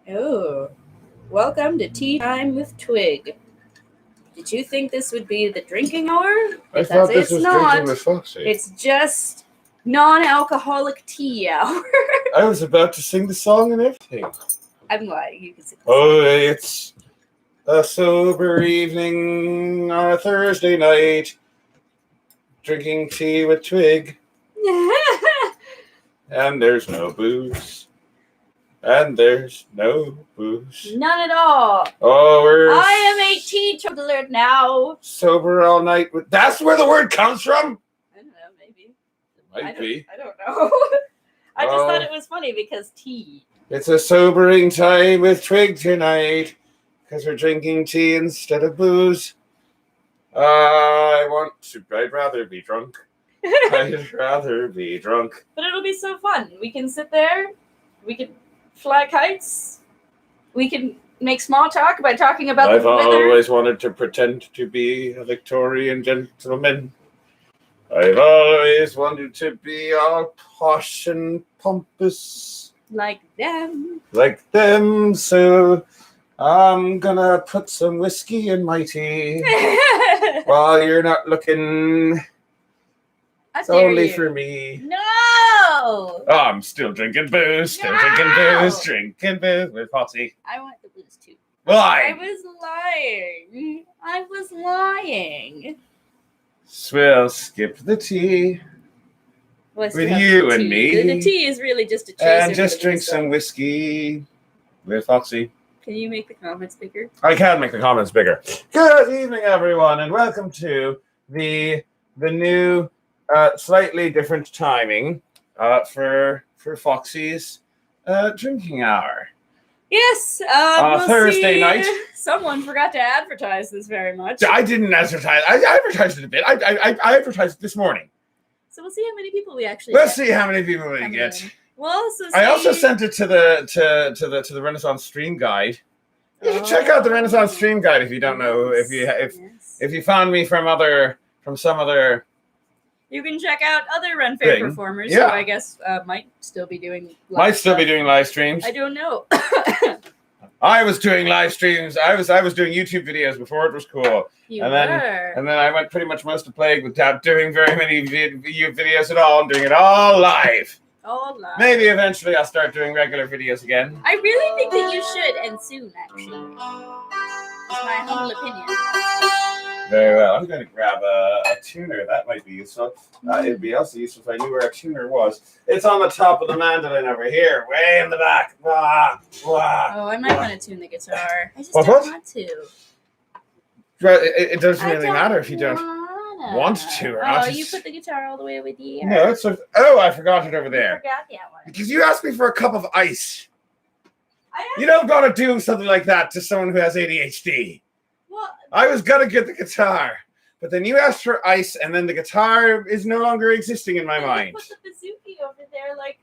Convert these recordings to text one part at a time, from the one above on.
Oh, welcome to Tea Time with Twig. Did you think this would be the drinking hour? I thought this was not. drinking with Foxy. It's just non-alcoholic tea hour. I was about to sing the song and everything. I'm lying. You can sing. Oh, it's a sober evening on a Thursday night, drinking tea with Twig, and there's no booze. And there's no booze. None at all. Oh, I am a teetotaler now. Sober all night. That's where the word comes from? I don't know, maybe. Might be. I don't know. I just thought it was funny because tea. It's a sobering time with Twig tonight, because we're drinking tea instead of booze. I'd rather be drunk. I'd rather be drunk. But it'll be so fun. We can sit there. We can fly kites. We can make small talk by talking about I've the weather. always wanted to pretend to be a Victorian gentleman. I've always wanted to be all posh and pompous. Like them. Like them, so I'm gonna put some whiskey in my tea while you're not looking. It's only for me. No! Oh, I'm still drinking booze, drinking booze with Foxy. I want the booze too. Why? I was lying. We'll skip the tea with you and me. The tea is really just a chaser. And just drink some whiskey with Foxy. Can you make the comments bigger? I can make the comments bigger. Good evening, everyone, and welcome to the new, slightly different timing for Foxy's drinking hour. Yes, on Thursday night. Someone forgot to advertise this very much. I didn't advertise. I advertised it a bit. I advertised it this morning. So we'll see how many people we actually. Let's see how many people we get. Well, I also sent it to the Renaissance Stream Guide. You should check out the Renaissance Stream Guide if you don't know. If you found me from some other. You can check out other Run Fair performers who I guess might still be doing live streams. I don't know. I was doing live streams. I was doing YouTube videos before it was cool. And then I went pretty much most of plague without doing very many videos at all and doing it all live. All live. Maybe eventually I'll start doing regular videos again. I really think that you should, and soon actually. That's my humble opinion. Very well. I'm going to grab a tuner. That might be useful. It'd be also useful if I knew where a tuner was. It's on the top of the mandolin over here, way in the back. Wah, wah. Oh, I might want to tune the guitar. I just don't want to. It doesn't really matter if you don't want to or not. Oh, you put the guitar all the way over there. No, I forgot it over there. I forgot that one. Because you asked me for a cup of ice. You don't got to do something like that to someone who has ADHD. I was going to get the guitar, but then you asked for ice, and then the guitar is no longer existing in my mind. I put the bazooki over there like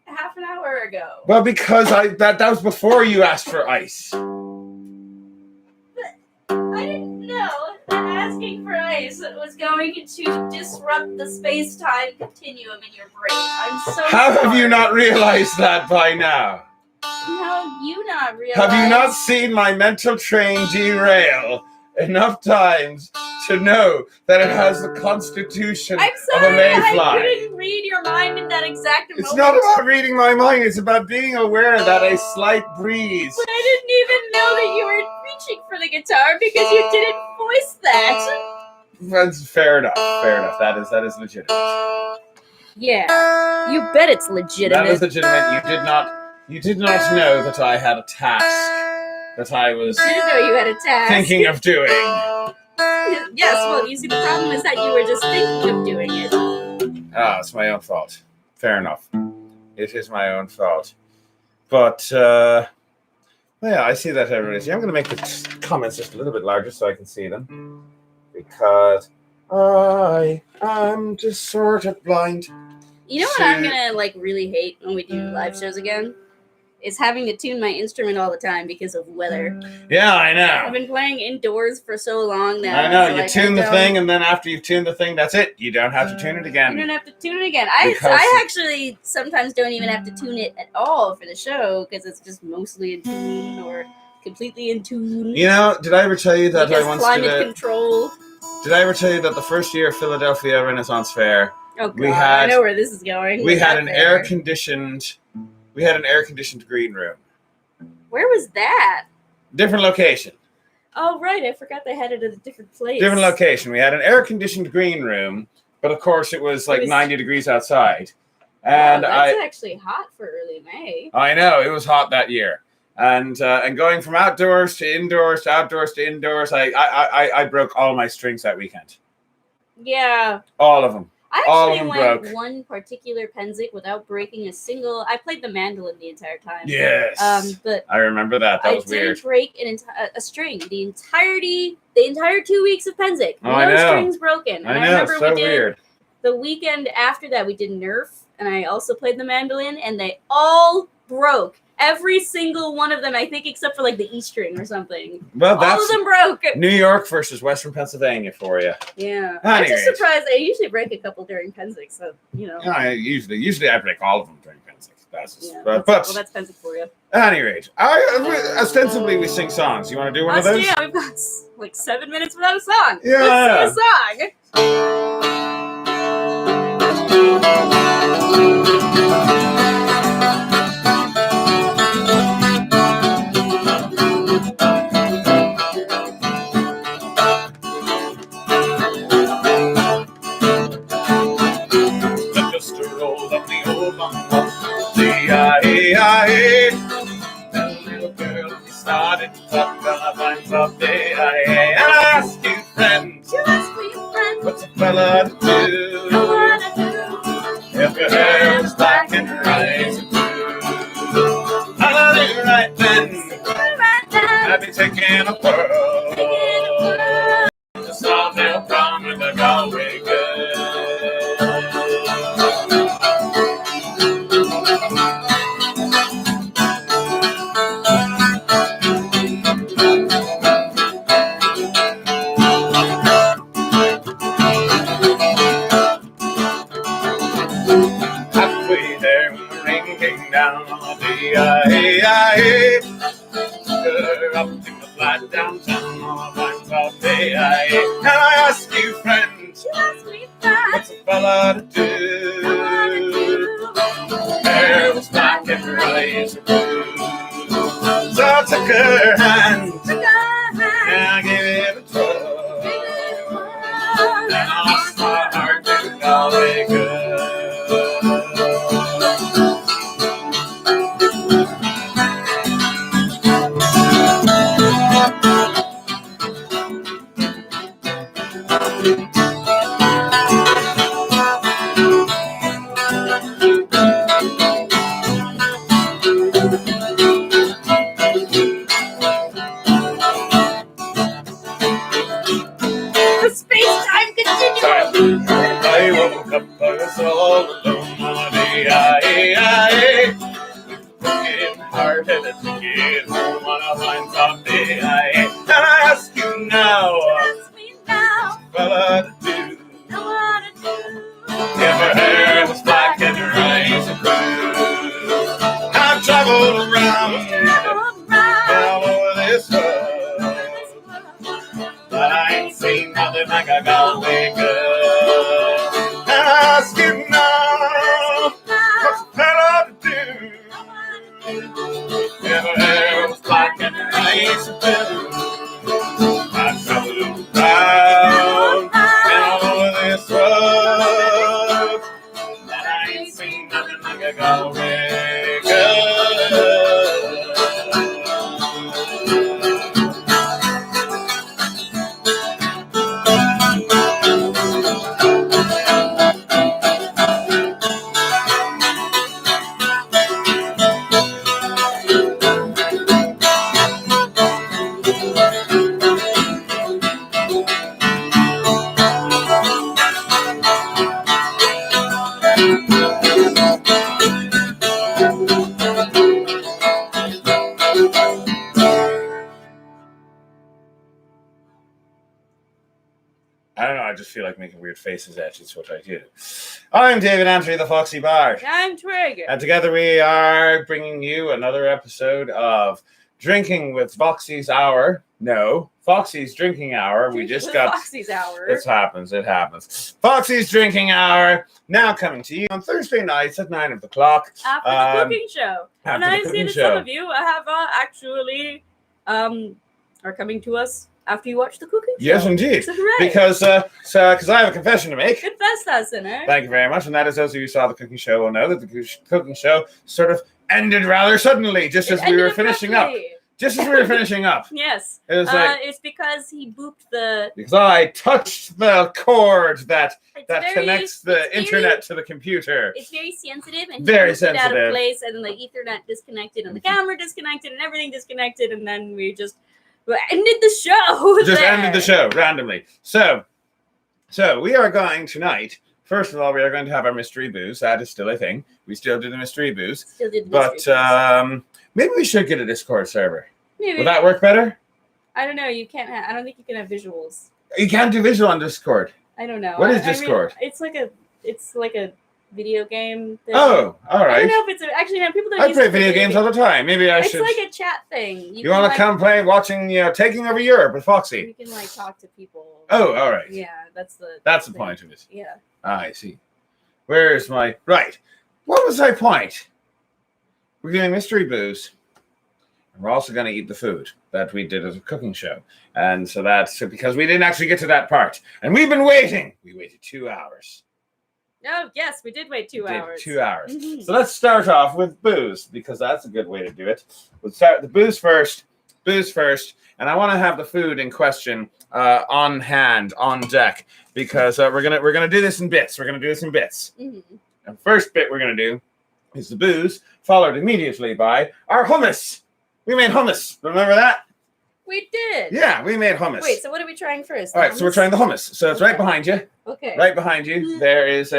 half an hour ago. Well, because that was before you asked for ice. But I didn't know that asking for ice was going to disrupt the space-time continuum in your brain. I'm so How sorry. have you not realized that by now? How have you not realized? Have you not seen my mental train derail enough times to know that it has the constitution of a mayfly? I couldn't read your mind in that exact moment. It's not about reading my mind. It's about being aware that a slight breeze. But I didn't even know that you were reaching for the guitar because you didn't voice that. That's fair enough. Fair enough. That is legitimate. Yeah, you bet it's legitimate. That is legitimate. You did not know that I had a task that I was didn't know you had a task. thinking of doing. Yes, well, you see, the problem is that you were just thinking of doing it. It's my own fault. Fair enough. It is my own fault. But, yeah, I see that everybody. I'm going to make the comments just a little bit larger so I can see them. Because I am just sort of blind. You know what I'm going to, really hate when we do live shows again? is having to tune my instrument all the time because of weather. Yeah, I I've know. been playing indoors for so long now. I know. so, You like, tune I the don't- thing, and then after you've tuned the thing, that's it. You don't have to tune it You again. don't have to tune it again. Because- I actually sometimes don't even have to tune it at all for the show because it's just mostly in tune or completely in tune. You know, did I ever tell you that because I once climate did control. Did I ever tell you that the first year of Philadelphia Renaissance Fair, Oh god, We I had- know where this is going. we with had that an fair. air conditioned green room, Where was that? different location. Oh right, I forgot they had it at a different place. Different location. We had an air conditioned green room, but of course it was like 90 degrees outside, and wow, that's actually hot for early May. I know it was hot that year, and going from outdoors to indoors to outdoors to indoors, I broke all my strings that weekend, Yeah. all of them. I All of actually them went broke. one particular Penzik without breaking a single. I played the mandolin the entire time. Yes, But I remember that. That I was weird. didn't break a string the entire 2 weeks of Penzik. Oh, I No know. strings broken. And I know, remember so we did weird. the weekend after that we did Nerf, and I also played the mandolin, and they all broke. Every single one of them, I think, except for like the E string or something. Well, All that's of them broke. New York versus Western Pennsylvania for you. Yeah. I'm just Anyways. surprised. I usually break a couple during Penzik, so you know. Yeah, usually I break all of them during Penzik. That's just, Yeah, but well, that's Penzik for you. at any rate, ostensibly we sing songs. You want to do one of those? Yeah, we've got like 7 minutes without a song. Yeah. Let's sing a song. Just a roll of the old bongo, D-I-E-I-E. That little girl, we started to talk about lines of day-I-E. And I asked you, friend, what's a fella to do? If your hair was black and your eyes are blue, I'll do right then. I'd be taking a whirl to Sawmill Prom with a Galway girl. Halfway there when the rain came down on the D-I-E-I-E. Took her up to the flat downtown on the lines of day-I-E. And I ask you, friend, what's a fella to do? Hair was black and her eyes were blue. So I took her hand and I gave it a twirl. And I lost my heart to Galway girl. The space-time continuum. I woke up, I was all alone on D-I-E-I-E. Broken heart and a ticket home on a lines of D-I-E. And I ask you now, fella to do? If her hair was black and her eyes were blue. I've traveled around all over this world, but I ain't seen nothing like a Galway girl. And I ask you now, what's a fella to do? If her hair was black and her eyes were blue. I've traveled around all over this world, but I ain't seen nothing like a Galway girl. just feel like making weird faces at you. It's what I do. I'm David Antony, the Foxy Bard. I'm Twig. And together we are bringing you another episode of Drinking with Foxy's Hour. No, Foxy's Drinking Hour. We just got Foxy's Hour. It happens. Foxy's Drinking Hour, now coming to you on Thursday nights at 9 o'clock. After the cooking show. And I've seen that some of you have actually are coming to us after you watch the cooking show. Yes, indeed. So hooray. Because I have a confession to make. Confess that, sinner. Thank you very much. And that is, those of you who saw the cooking show will know that the cooking show sort of ended rather suddenly, just as we were finishing up. Just as we were finishing up. Yes. It was it's because he booped the... Because I touched the cord that connects the internet to the computer. It's very sensitive. And very he sensitive. it out of place, and then the Ethernet disconnected, and the camera disconnected, and everything disconnected, and then we just ended the show. Just ended the show randomly. So we are going tonight. First of all, we are going to have our mystery booze. That is still a thing. We still do the mystery booze. Maybe we should get a Discord server. Maybe. Will that work better? I don't know. You can't. I don't think you can have visuals. You can't do visual on Discord. I don't know. What is Discord? It's like a video game thing. Oh, all right. I don't know if it's actually no people don't. I play video games all the time. Maybe I should. It's like a chat thing. You want to come play watching Taking Over Europe with Foxy? You can like talk to people. Oh, all right. Yeah, that's the point of it. Yeah. I see. Where's my right? What was my point? We're doing mystery booze. And we're also going to eat the food that we did as a cooking show. And so that's because we didn't actually get to that part. And we've been waiting. We waited 2 hours. Oh, yes, we did wait 2 hours. 2 hours. Mm-hmm. So let's start off with booze, because that's a good way to do it. We'll start the booze first. And I want to have the food in question on hand, on deck, because we're gonna do this in bits. Mm-hmm. And first bit we're gonna do is the booze, followed immediately by our hummus. We made hummus. Remember that? We did. Yeah, we made hummus. Wait, so what are we trying first? All right, so we're trying the hummus. So it's right behind you. Okay. Right behind you. There's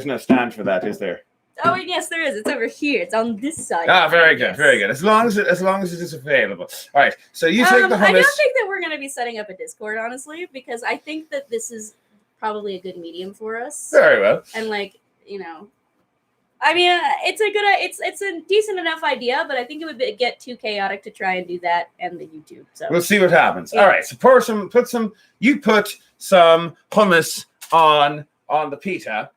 no stand for that, is there? Oh, yes, there is. It's over here. It's on this side. Ah, very good, very good. As long as it is available. All right. So you take the hummus. I don't think that we're going to be setting up a Discord, honestly, because I think that this is probably a good medium for us. Very well. And I mean, it's a decent enough idea, but I think it would get too chaotic to try and do that and the YouTube. So we'll see what happens. Yeah. All right. So put some hummus on the pita,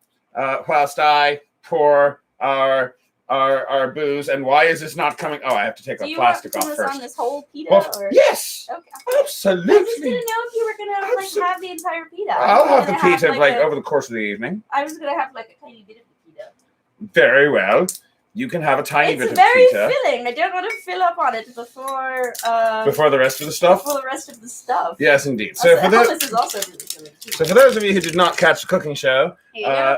whilst I pour our booze. And why is this not coming? Oh, I have to take the plastic off first. On this whole pita? Well, yes. Okay. Absolutely. I just didn't know if you were gonna have the entire pita. I'll have the pita over the course of the evening. I was gonna have a tiny bit of the pita. Very well. You can have a tiny bit of pita. It's very filling. I don't want to fill up on it before the rest of the stuff. Before the rest of the stuff. Yes, indeed. So hummus is also really filling too. So for those of you who did not catch the cooking show,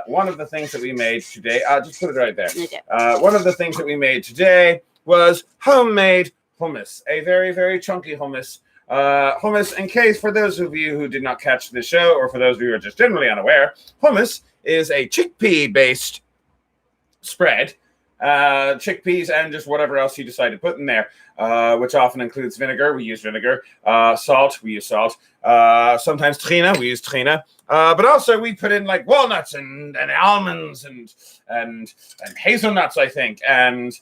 one of the things that we made today, I'll just put it right there. Okay. One of the things that we made today was homemade hummus, a very, very chunky hummus. Hummus, in case for those of you who did not catch the show, or for those of you who are just generally unaware, hummus is a chickpea-based spread. Chickpeas and just whatever else you decide to put in there, which often includes vinegar. We use vinegar. Salt. We use salt. Sometimes tahina. We use tahina. But also we put in walnuts and almonds and hazelnuts, I think, and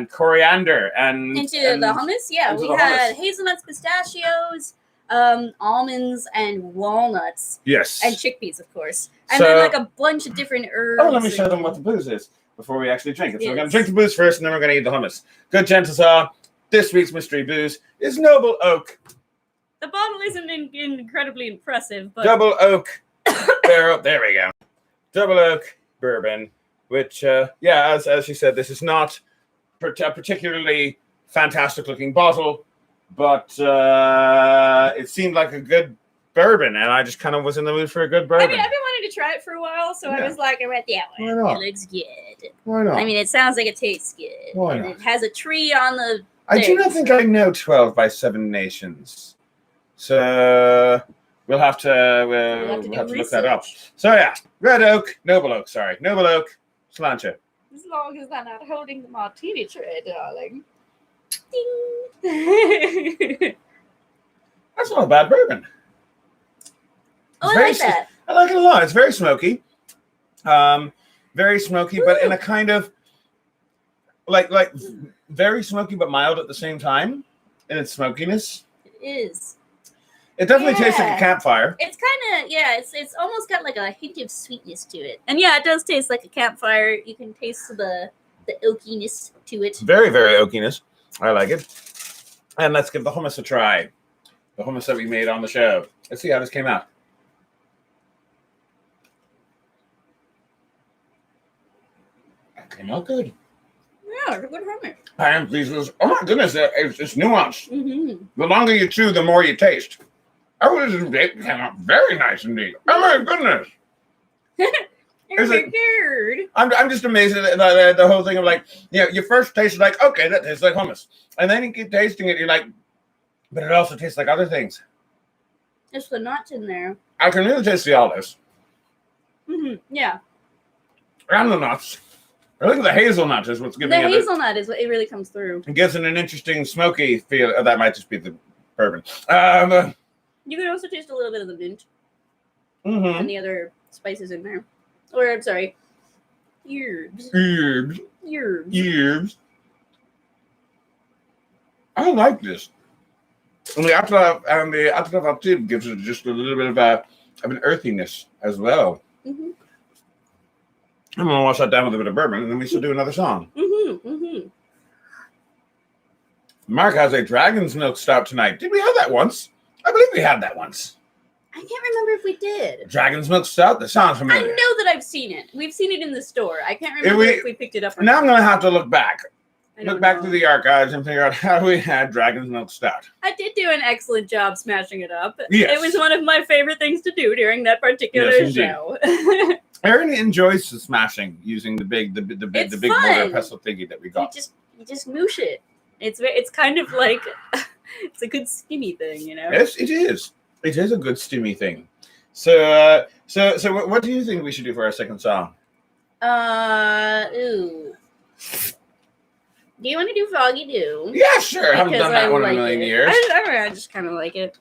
coriander and into the hummus. Yeah, we had hazelnuts, pistachios, almonds, and walnuts. Yes. And chickpeas, of course, and then a bunch of different herbs. Oh, let me show them what the booze is before we actually drink it. So we're going to drink the booze first, and then we're going to eat the hummus. Good gentles all, this week's mystery booze is Noble Oak. The bottle isn't incredibly impressive, but... Double Oak Barrel. There we go. Double Oak Bourbon, which, as you said, this is not a particularly fantastic-looking bottle, but it seemed like a good bourbon, and I just kind of was in the mood for a good bourbon. I mean, I've been wanting to try it for a while, so I was like, I read that one. Why not? It looks good. Why not? I mean, it sounds like it tastes good. Why and not? It has a tree on the I do not think I know 12 by 7 nations. So we'll have to look that up. So yeah, Red Oak, Noble Oak, Slancha. As long as I'm not holding the martini tray, darling. Ding. That's not a bad bourbon. Oh, I very like that. I like it a lot. It's very smoky. Very smoky, but in a kind of like very smoky but mild at the same time in its smokiness. It is. It definitely tastes like a Yeah. campfire. It's kind of, yeah, it's almost got like a hint of sweetness to it. And yeah, it does taste like a campfire. You can taste the oakiness to it. Very, very oakiness. I like it. And let's give the hummus a try. The hummus that we made on the show. Let's see how this came out. That came out good. Yeah, it's a good hummus. I am pleased with this. Oh my goodness, it's nuanced. Mm-hmm. The longer you chew, the more you taste. Oh, it came out very nice indeed. Oh my goodness. Is it- Weird. I'm just amazed at the whole thing of like, you know, you first taste it like, okay, that tastes like hummus. And then you keep tasting it, you're like, but it also tastes like other things. There's the nuts in there. I can really taste the olives Mm-hmm. Yeah. and the nuts. I think the hazelnut is what's The giving it. hazelnut is what it really comes through. It gives it an interesting smoky feel. Oh, that might just be the bourbon. You can also taste a little bit of the mint Mm-hmm. and the other spices in there. Or, I'm sorry, herbs. Herbs. Herbs. Herbs. I like this. And the Atraf tip gives it just a little bit of an earthiness as well. Mm-hmm. I'm going to wash that down with a bit of bourbon, and then we should do another song. Mm-hmm. Mm-hmm. Mark has a dragon's milk stout tonight. Did we have that once? I believe we had that once. I can't remember if we did. Dragon's milk stout? That sounds I familiar. know that I've seen it. We've seen it in the store. I can't remember if we picked it up or Now not. I'm going to have to look back. I don't Look back know. through the archives and figure out how we had dragon's milk stout. I did do an excellent job smashing it up. Yes. It was one of my favorite things to do during that particular Yes, indeed. show. Erin enjoys the smashing using the big It's mortar fun. pestle thingy that we you got. just moosh it. It's kind of like it's a good skinny thing, you know. Yes, it is. It is a good stimmy thing. So what do you think we should do for our second song? Ooh. Do you want to do Foggy Dew? Yeah, sure. I haven't Because done that I one in a like million it. years. I just kind of like it.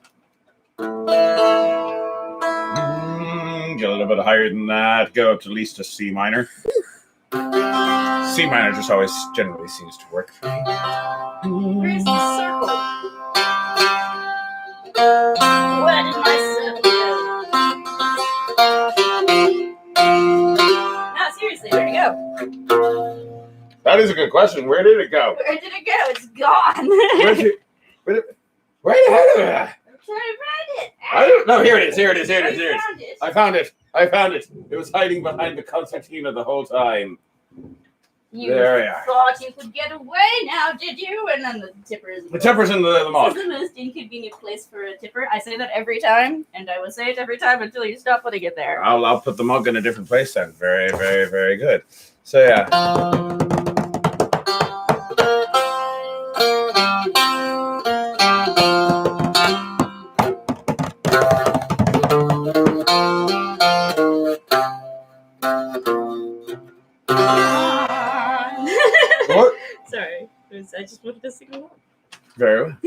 Get a little bit higher than that. Go up to at least a C minor. C minor just always generally seems to work for me. Where's the circle? Where did my circle go? No, seriously, where'd it go? That is a good question. Where did it go? Where did it go? It's gone. Where the hell is it? I'm trying to find it. I don't know. Here it is. Here it is. Here it I is. Here it is. found it. I found it. I found it. It was hiding behind the concertina the whole time. You There we are. thought you could get away now, did you? And then the tipper is. The tipper's in the This mug. is the most inconvenient place for a tipper. I say that every time, and I will say it every time until you stop putting it there. I'll put the mug in a different place then. Very, very, very good. So yeah. What? Sorry, I just wanted to sing along. Very well.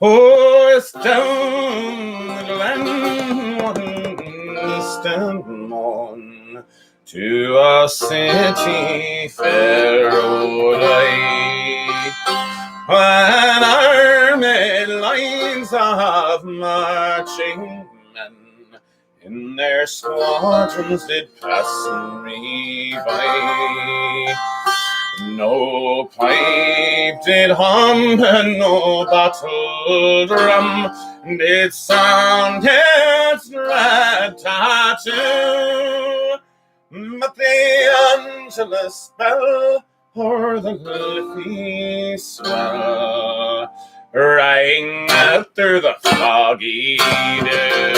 Oh, it's down the land one stand on to a city fair when armed lines of marching men in their squadrons did pass me by. No pipe did hum and no battle drum did sound its red tattoo, but the Angelus bell or the leafy swell rang out through the foggy dew.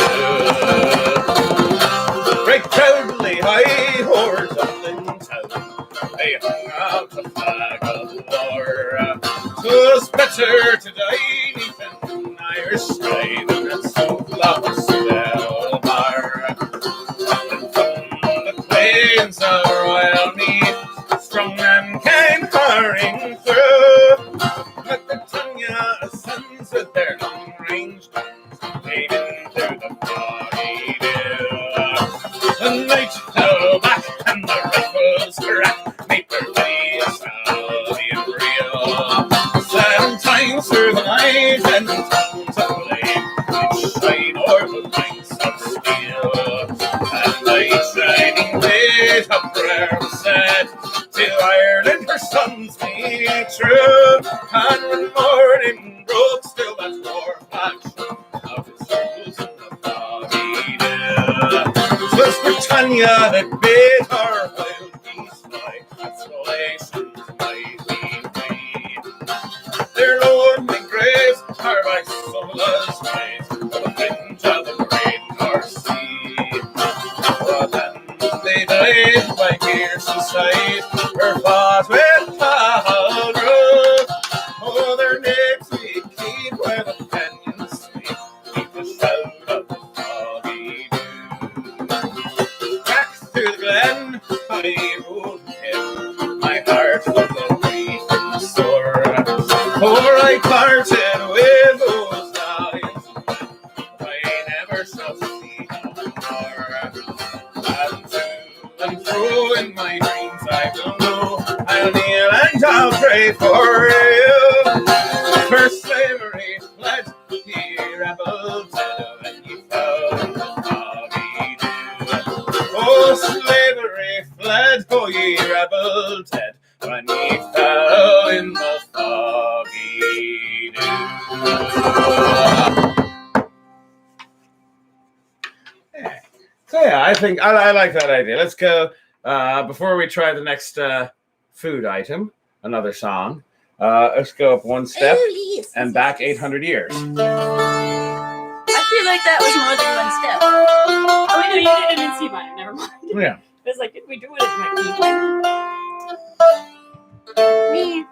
Break proudly high horse in town. They hung out a flag of war. 'Twas better to die neath an Irish sky than at so love's still bar. And from the plains of royal mead, strong men came hurrying through. But the Tanya sons with their long-range guns came in through the fog. scrap, maple leaves, being real. Sometimes through the night and tongues of flame, which shine o'er the banks of steel. And the shining blade of prayer was said, till Ireland her sons be true. And when morning broke, still that war flash of its souls in the foggy dew. 'Twas Britannia that bade her wild geese fly, consolations might be free. Their lonely graves are by Summer's graves, for the fringe of the great North Sea. But then they died by Pearson's side, or fought with Powder. Oh, their names we keep where the canyons sleep, keep the shout of the foggy dew. Back through the glen I rode him, my heart was a weak sore, for I parted with those valiant men I never shall see no more. And through in my dreams I will know, I'll kneel and I'll pray for you. For slavery fled ye rebel dead, when ye fell in the foggy dew. Oh, slavery fled, oh ye rebel dead, when ye fell in the foggy dew. So yeah, I think I like that idea. Let's go, before we try the next food item, another song. Let's go up one step and back 800 years. I feel like that was more than one step. Oh, wait, no, you didn't see mine. Never mind. Yeah. It's like, if we do it, it might be me.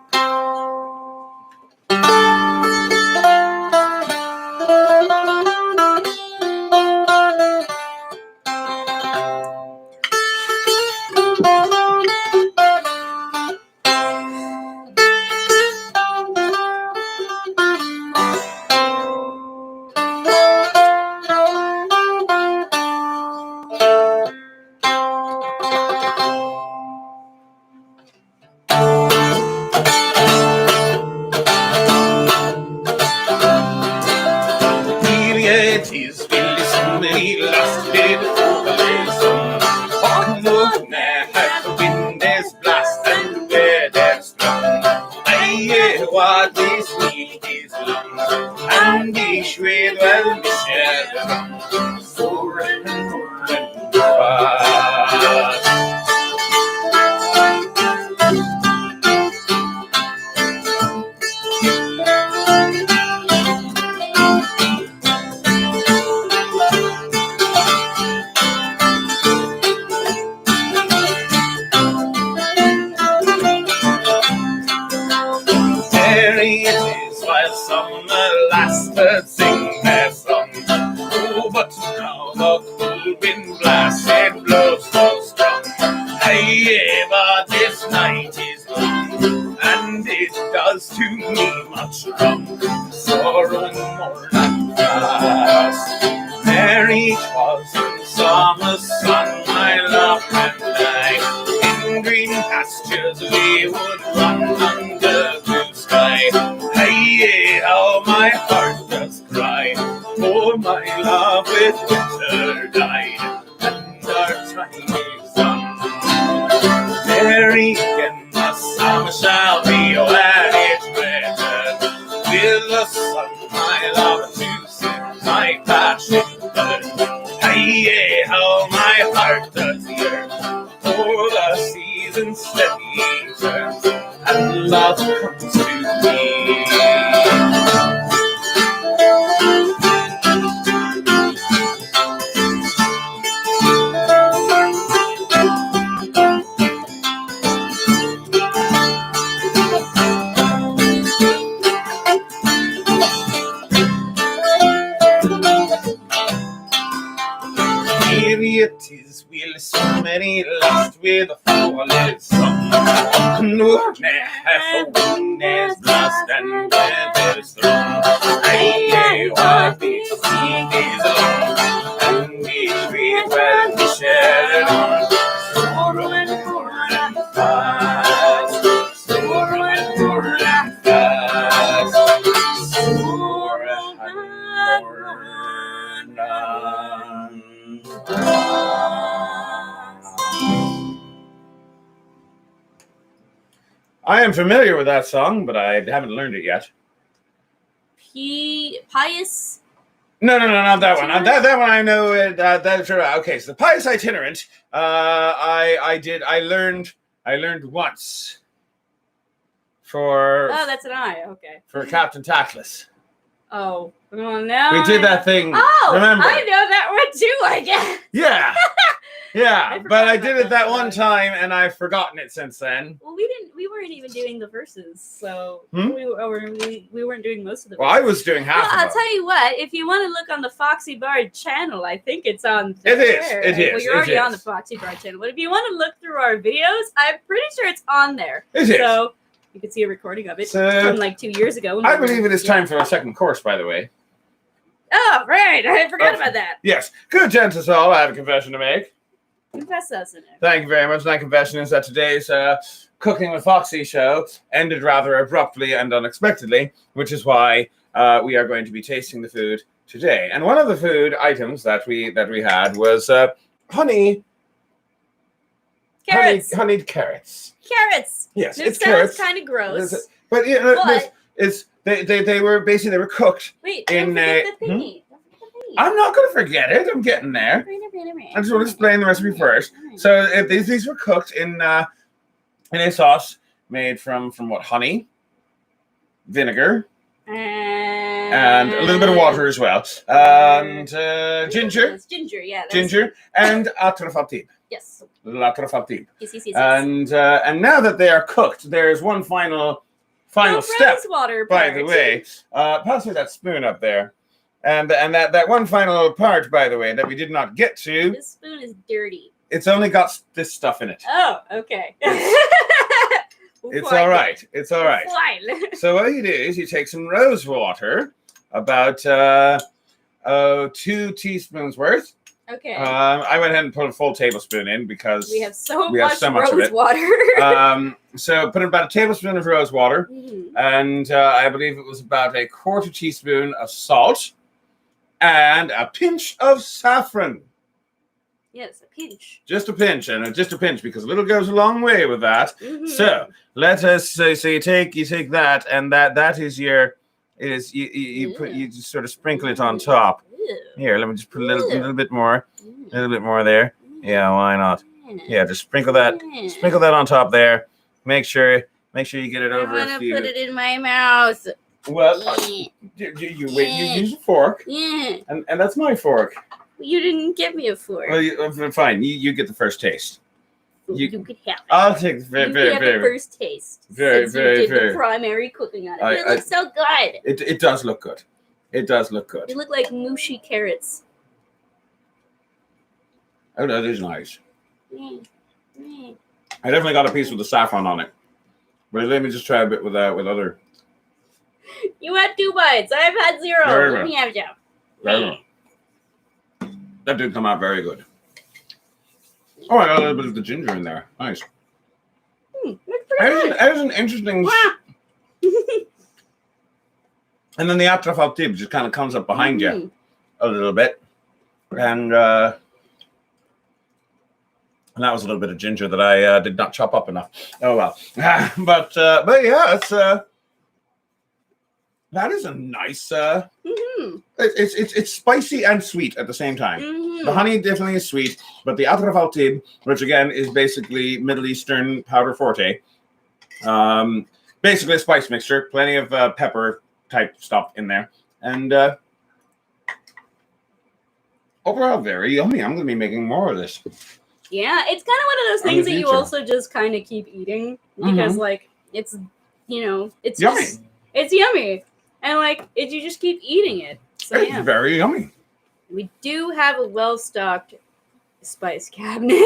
What this need is long, and each with well wishes, for and fast. Lasted sing their song. Oh, but now the cool wind blasted blows so strong. Hey, but this night is long, and it does to me much wrong. Sorrow and mourn and fast. Merry 'twas in summer's sun, my love and I. In green pastures we would run under blue sky. Hey, how my heart does cry, for my love with winter died, and our time is done. Merry again the summer shall be when it returns, with the sun, my love, to set my passion burn. Hey, how my heart does yearn, for the seasons steady turns, and love comes to me. It is will so many lost with a fallen song. No, half a wind is blast and dead is thrown. Hey, what this sea is long, and we treat well we share it on. Sorrow and mourn and I am familiar with that song, but I haven't learned it yet. Pious. No, not that one. That one I know. That's right. Okay, so the Pious Itinerant. I learned once. For Oh, that's an I. Okay. For Captain Tactless. Oh, well, now we did that thing. Oh, remember? I know that one too. I guess. Yeah. Yeah, but I did it that one time, and I've forgotten it since then. Well, we weren't even doing the verses, so we weren't doing most of the verses. Well, I was doing half of them. I'll tell you what, if you want to look on the Foxy Bard channel, I think it's on there. It is. Well, you're already on the Foxy Bard channel, but if you want to look through our videos, I'm pretty sure it's on there. It is. So you can see a recording of it from like 2 years ago. I believe it is time for our second course, by the way. Oh, right. I forgot about that. Yes. Good gents all, I have a confession to make. Confess us in it. Thank you very much. My confession is that today's Cooking with Foxy show ended rather abruptly and unexpectedly, which is why we are going to be tasting the food today. And one of the food items that we had was honeyed carrots. Carrots. Yes, this it's sounds carrots. Kind of gross. But they were cooked. Wait, in don't forget the thingy. I'm not going to forget it. I'm getting there. I just want to explain the recipe first. So these were cooked in a sauce made from what? Honey, vinegar, and a little bit of water as well, and ginger. Ginger, yeah. Ginger and atrofaltib. Yes. L'atrofaltib. Yes. And now that they are cooked, there's one final step. Water by the way, pass me that spoon up there. And that one final part, by the way, that we did not get to. This spoon is dirty. It's only got this stuff in it. Oh, okay. It's all right. It's all right. Fine. So what you do is you take some rose water, about 2 teaspoons worth. Okay. I went ahead and put a full tablespoon in because we have so much rose of it. Water. So put about a tablespoon of rose water, and I believe it was about a 1/4 teaspoon of salt. And a pinch of saffron. Yes, a pinch. Just a pinch, because a little goes a long way with that. So let us so you take that, and that is your you just sort of sprinkle it on top. Here, let me just put a little bit more there. Yeah, why not? Yeah, just sprinkle that on top there. Make sure you get it over a few. I want to put it in my mouth. Well, you use a fork. Yeah. And that's my fork. You didn't give me a fork. Well, fine. You get the first taste. You could have it. I'll take the first taste. Very. The primary cooking on it. It looks so good. It does look good. It does look good. They look like mushy carrots. Oh, that is nice. I definitely got a piece with the saffron on it. But let me just try a bit with other. You had 2 bites. I've had 0. Let me have some. That did come out very good. Oh, I got a little bit of the ginger in there. Nice. That is an interesting. And then the atrofaltib just kind of comes up behind you a little bit, and that was a little bit of ginger that I did not chop up enough. Oh well, but yeah, it's. That is a nice. It's spicy and sweet at the same time. The honey definitely is sweet, but the atrofaltib, which again is basically Middle Eastern powder forte, basically a spice mixture, plenty of pepper type stuff in there, and overall very yummy. I'm going to be making more of this. Yeah, it's kind of one of those things that you also just kind of keep eating because, like, it's it's yummy. It's yummy. And, like, you just keep eating it. So, it's very yummy. We do have a well-stocked spice cabinet.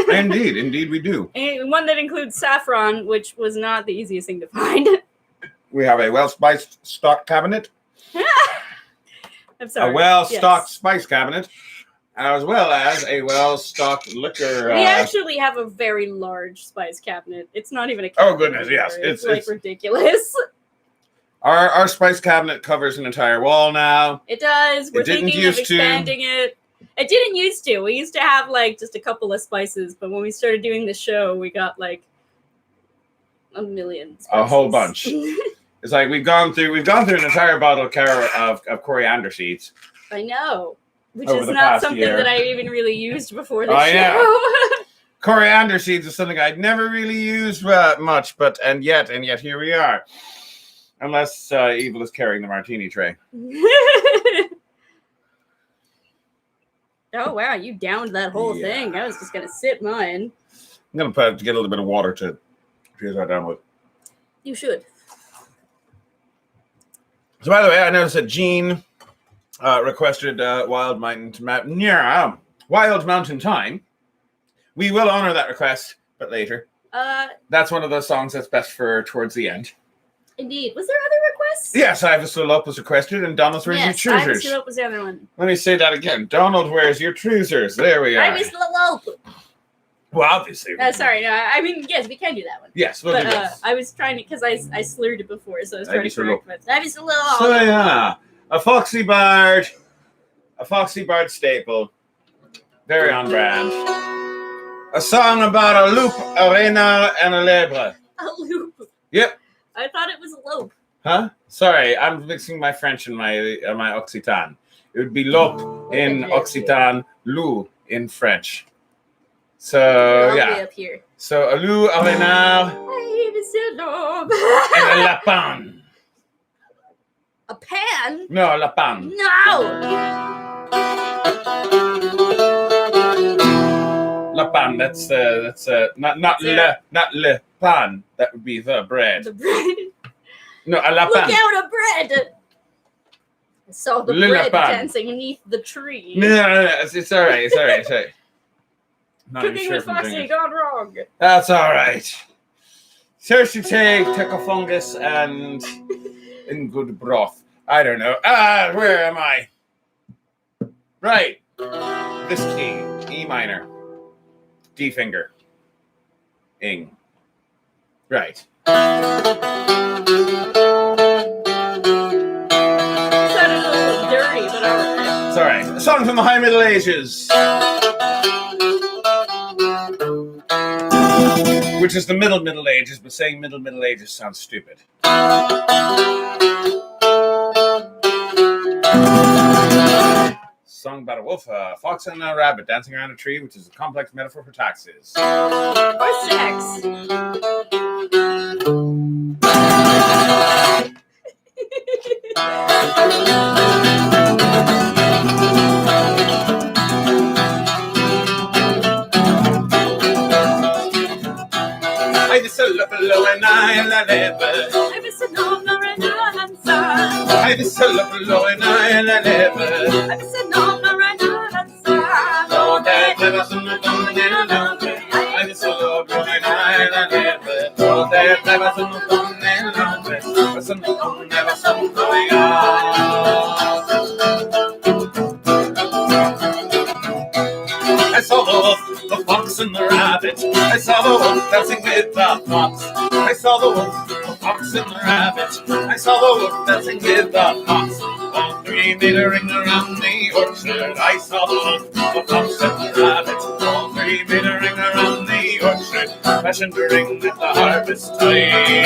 Indeed we do. And one that includes saffron, which was not the easiest thing to find. We have a well-spiced stock cabinet. I'm sorry. A well-stocked spice cabinet. as well as a well-stocked liquor. We actually have a very large spice cabinet. It's not even a Oh, cabinet goodness, anymore. yes. It's like ridiculous. Our spice cabinet covers an entire wall now. It does. We're didn't thinking of used to. expanding it. It didn't used to. We used to have like just a couple of spices, but when we started doing the show, we got like a million spices. A whole bunch. It's like we've gone through an entire bottle of coriander seeds. I know. Which Over is the not past something year. that I even really used before the Oh, show. yeah. Coriander seeds is something I'd never really used much, and yet here we are. Unless Evil is carrying the martini tray. Oh wow, you downed that whole thing. I was just gonna sip mine. I'm gonna get a little bit of water to fuse that down with. You should. So by the way, I noticed that Jean requested Wild Mountain Time. We will honor that request, but later. That's one of those songs that's best for towards the end. Indeed. Was there other requests? Yes, Ivor Slope was requested, and Donald's wearing your trousers. Ivor Slope was the other one. Let me say that again. Donald wears your trousers. There we are. Ivor Slope. Well, obviously. Sorry, no, I mean, yes, we can do that one. Yes, we'll do But this. I was trying to, because I slurred it before, so I was trying to correct it. Ivor Slope. So yeah, a Foxy Bard staple. Very on brand. A song about a loup, a renard, and a libre. A loop. Yep. I thought it was a lope. Huh? Sorry, I'm mixing my French and my Occitan. It would be loup in Occitan, loup in French. So I'll yeah. be up here. So a loup, a renard, and a lapin. A pan? No, lapin. No. Lapin. That's not le pan. That would be the bread. The bread. No, a lapin. Look out, a bread. I saw the Le bread lapin. dancing beneath the tree. No. It's all right. It's all right. Not even Cooking sure with if I'm doing Foxy it. gone wrong. That's all right. Thirsty take a fungus and in good broth. I don't know. Where am I? Right. This key. E minor. D finger. Ing. Right. Sounded a little dirty, but alright. It's all right. A song from the High Middle Ages. Which is the Middle Ages, but saying Middle Ages sounds stupid. Song about a wolf, a fox, and a rabbit dancing around a tree, which is a complex metaphor for taxes. Or sex. I just look below and I never. I miss a number and an answer. I just look below and I never. I miss a number and an answer. No, that never someone done in London. I just look below and I never. No, that never someone done in London. But someone never someone going on. I saw the wolf, the fox, and the rabbit. I saw the wolf dancing with the fox. I saw the wolf, the fox, and the rabbit. I saw the wolf dancing with the fox. All three made a ring around the orchard. I saw the wolf, the fox, and the rabbit. All three made a ring around the orchard. Fashioned a ring at the harvest time.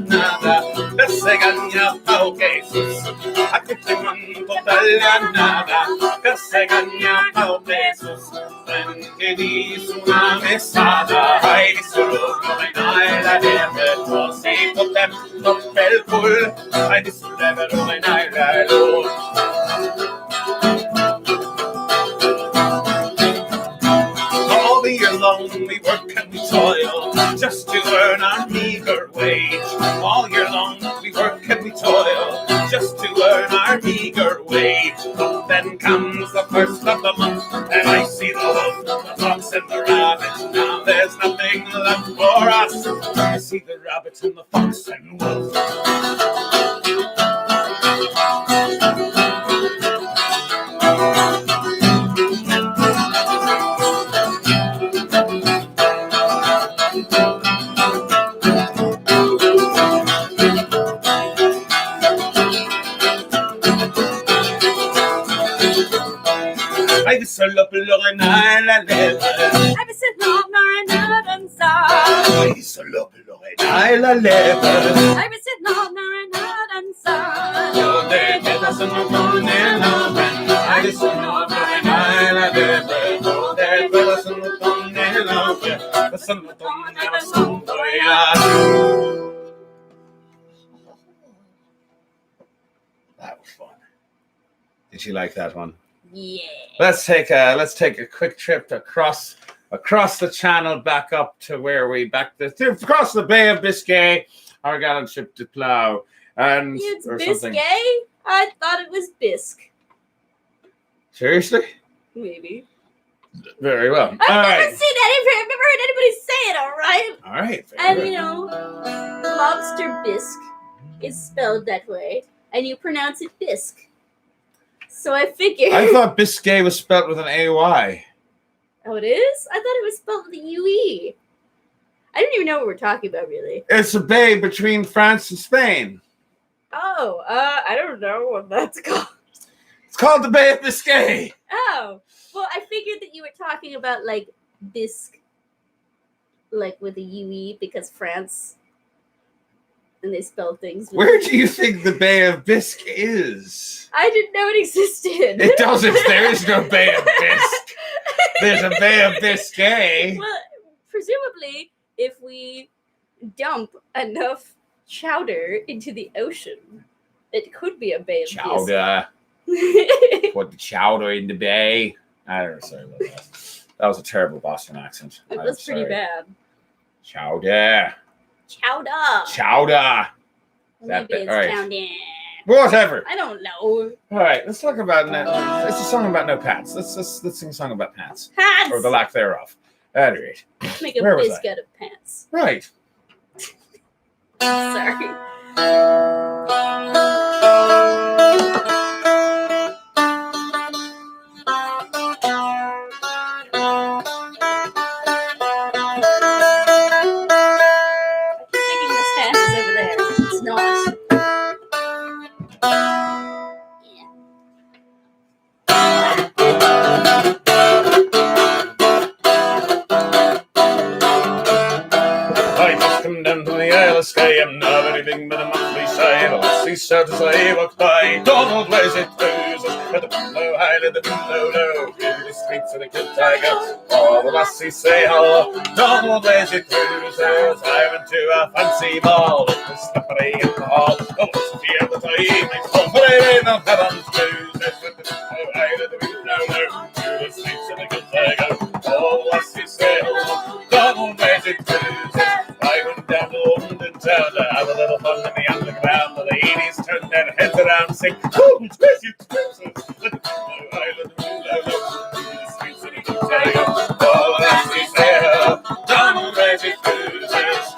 Nada, se gana pao pesos. Aquí te mando nada, que se gana pao pesos. Que dice una mesada, ay, solo come la neve, così potem per cul, ay, di su neve come la luz. All the year long we work and we toil just to earn our meager wage. All year long comes the first of the month, and I see the wolf, the fox, and the rabbit. Now there's nothing left for us. I see the rabbit and the fox and wolf. I was so lovely, and I live. I was sitting on another side. I was so lovely, and I live. I was sitting on another side. Oh, there was no one in heaven. I was so lovely, and I live. Oh, there was no one in heaven. The sun was on the sun. That was fun. Did you like that one? Yeah. Let's take a quick trip across the channel back up to where we across the Bay of Biscay, our gallant ship to plow. And It's or Biscay? something. I thought it was Bisque. Seriously? Maybe. Very well. I've All never right. seen that. I've never heard anybody say it, alright? All right. very And good. you know, lobster bisque is spelled that way, and you pronounce it bisque. So I figured. I thought Biscay was spelled with an AY. Oh, it is? I thought it was spelled with a UE. I didn't even know what we're talking about, really. It's a bay between France and Spain. Oh, I don't know what that's called. It's called the Bay of Biscay. Oh, well, I figured that you were talking about, like, bisque, like, with a UE, because France, and they spell things. Where do you think the Bay of Biscay is? I didn't know it existed. It doesn't. There is no Bay of Biscay. There's a Bay of Biscay. Well, presumably, if we dump enough chowder into the ocean, it could be a bay of Chowder. bisque. Put the chowder in the bay. I don't know. Sorry about that. That was a terrible Boston accent. It I'm was pretty sorry. bad. Chowder. Chowder. Chowder. Maybe it's all right. chowder. Whatever. I don't know. All right. Let's talk about. It's a song about no pants. Let's sing a song about pants Pants. or the lack thereof. At any rate. Make a Where was bisque out of pants. Right. Sorry. I'm thinking the stand is over there. It's not. I just come down from the Isle of Skye. I'm not very big, but I'm awfully shy. The lassie said as I walked by, Donald, where's it goes? Let the window high, let the window low. Through the streets of the good tiger. All the lassies say hello. Donald, where's it goes? I went to a fancy ball. It was slippery in the hall. Oh, what's the at the time? I told but I ain't not heaven's blues. Let the window high, let the window low. Through the streets of the good tiger. All the lassies say hello. Donald, where's it goes? I went down to London town to have a little fun in the underground. The ladies turned their heads around and sing, "Oh, it's crazy, it's crazy." Let the window high, let the window low. Through the streets of the good tiger. Oh, that's the sail. Donald Reggie Cruises.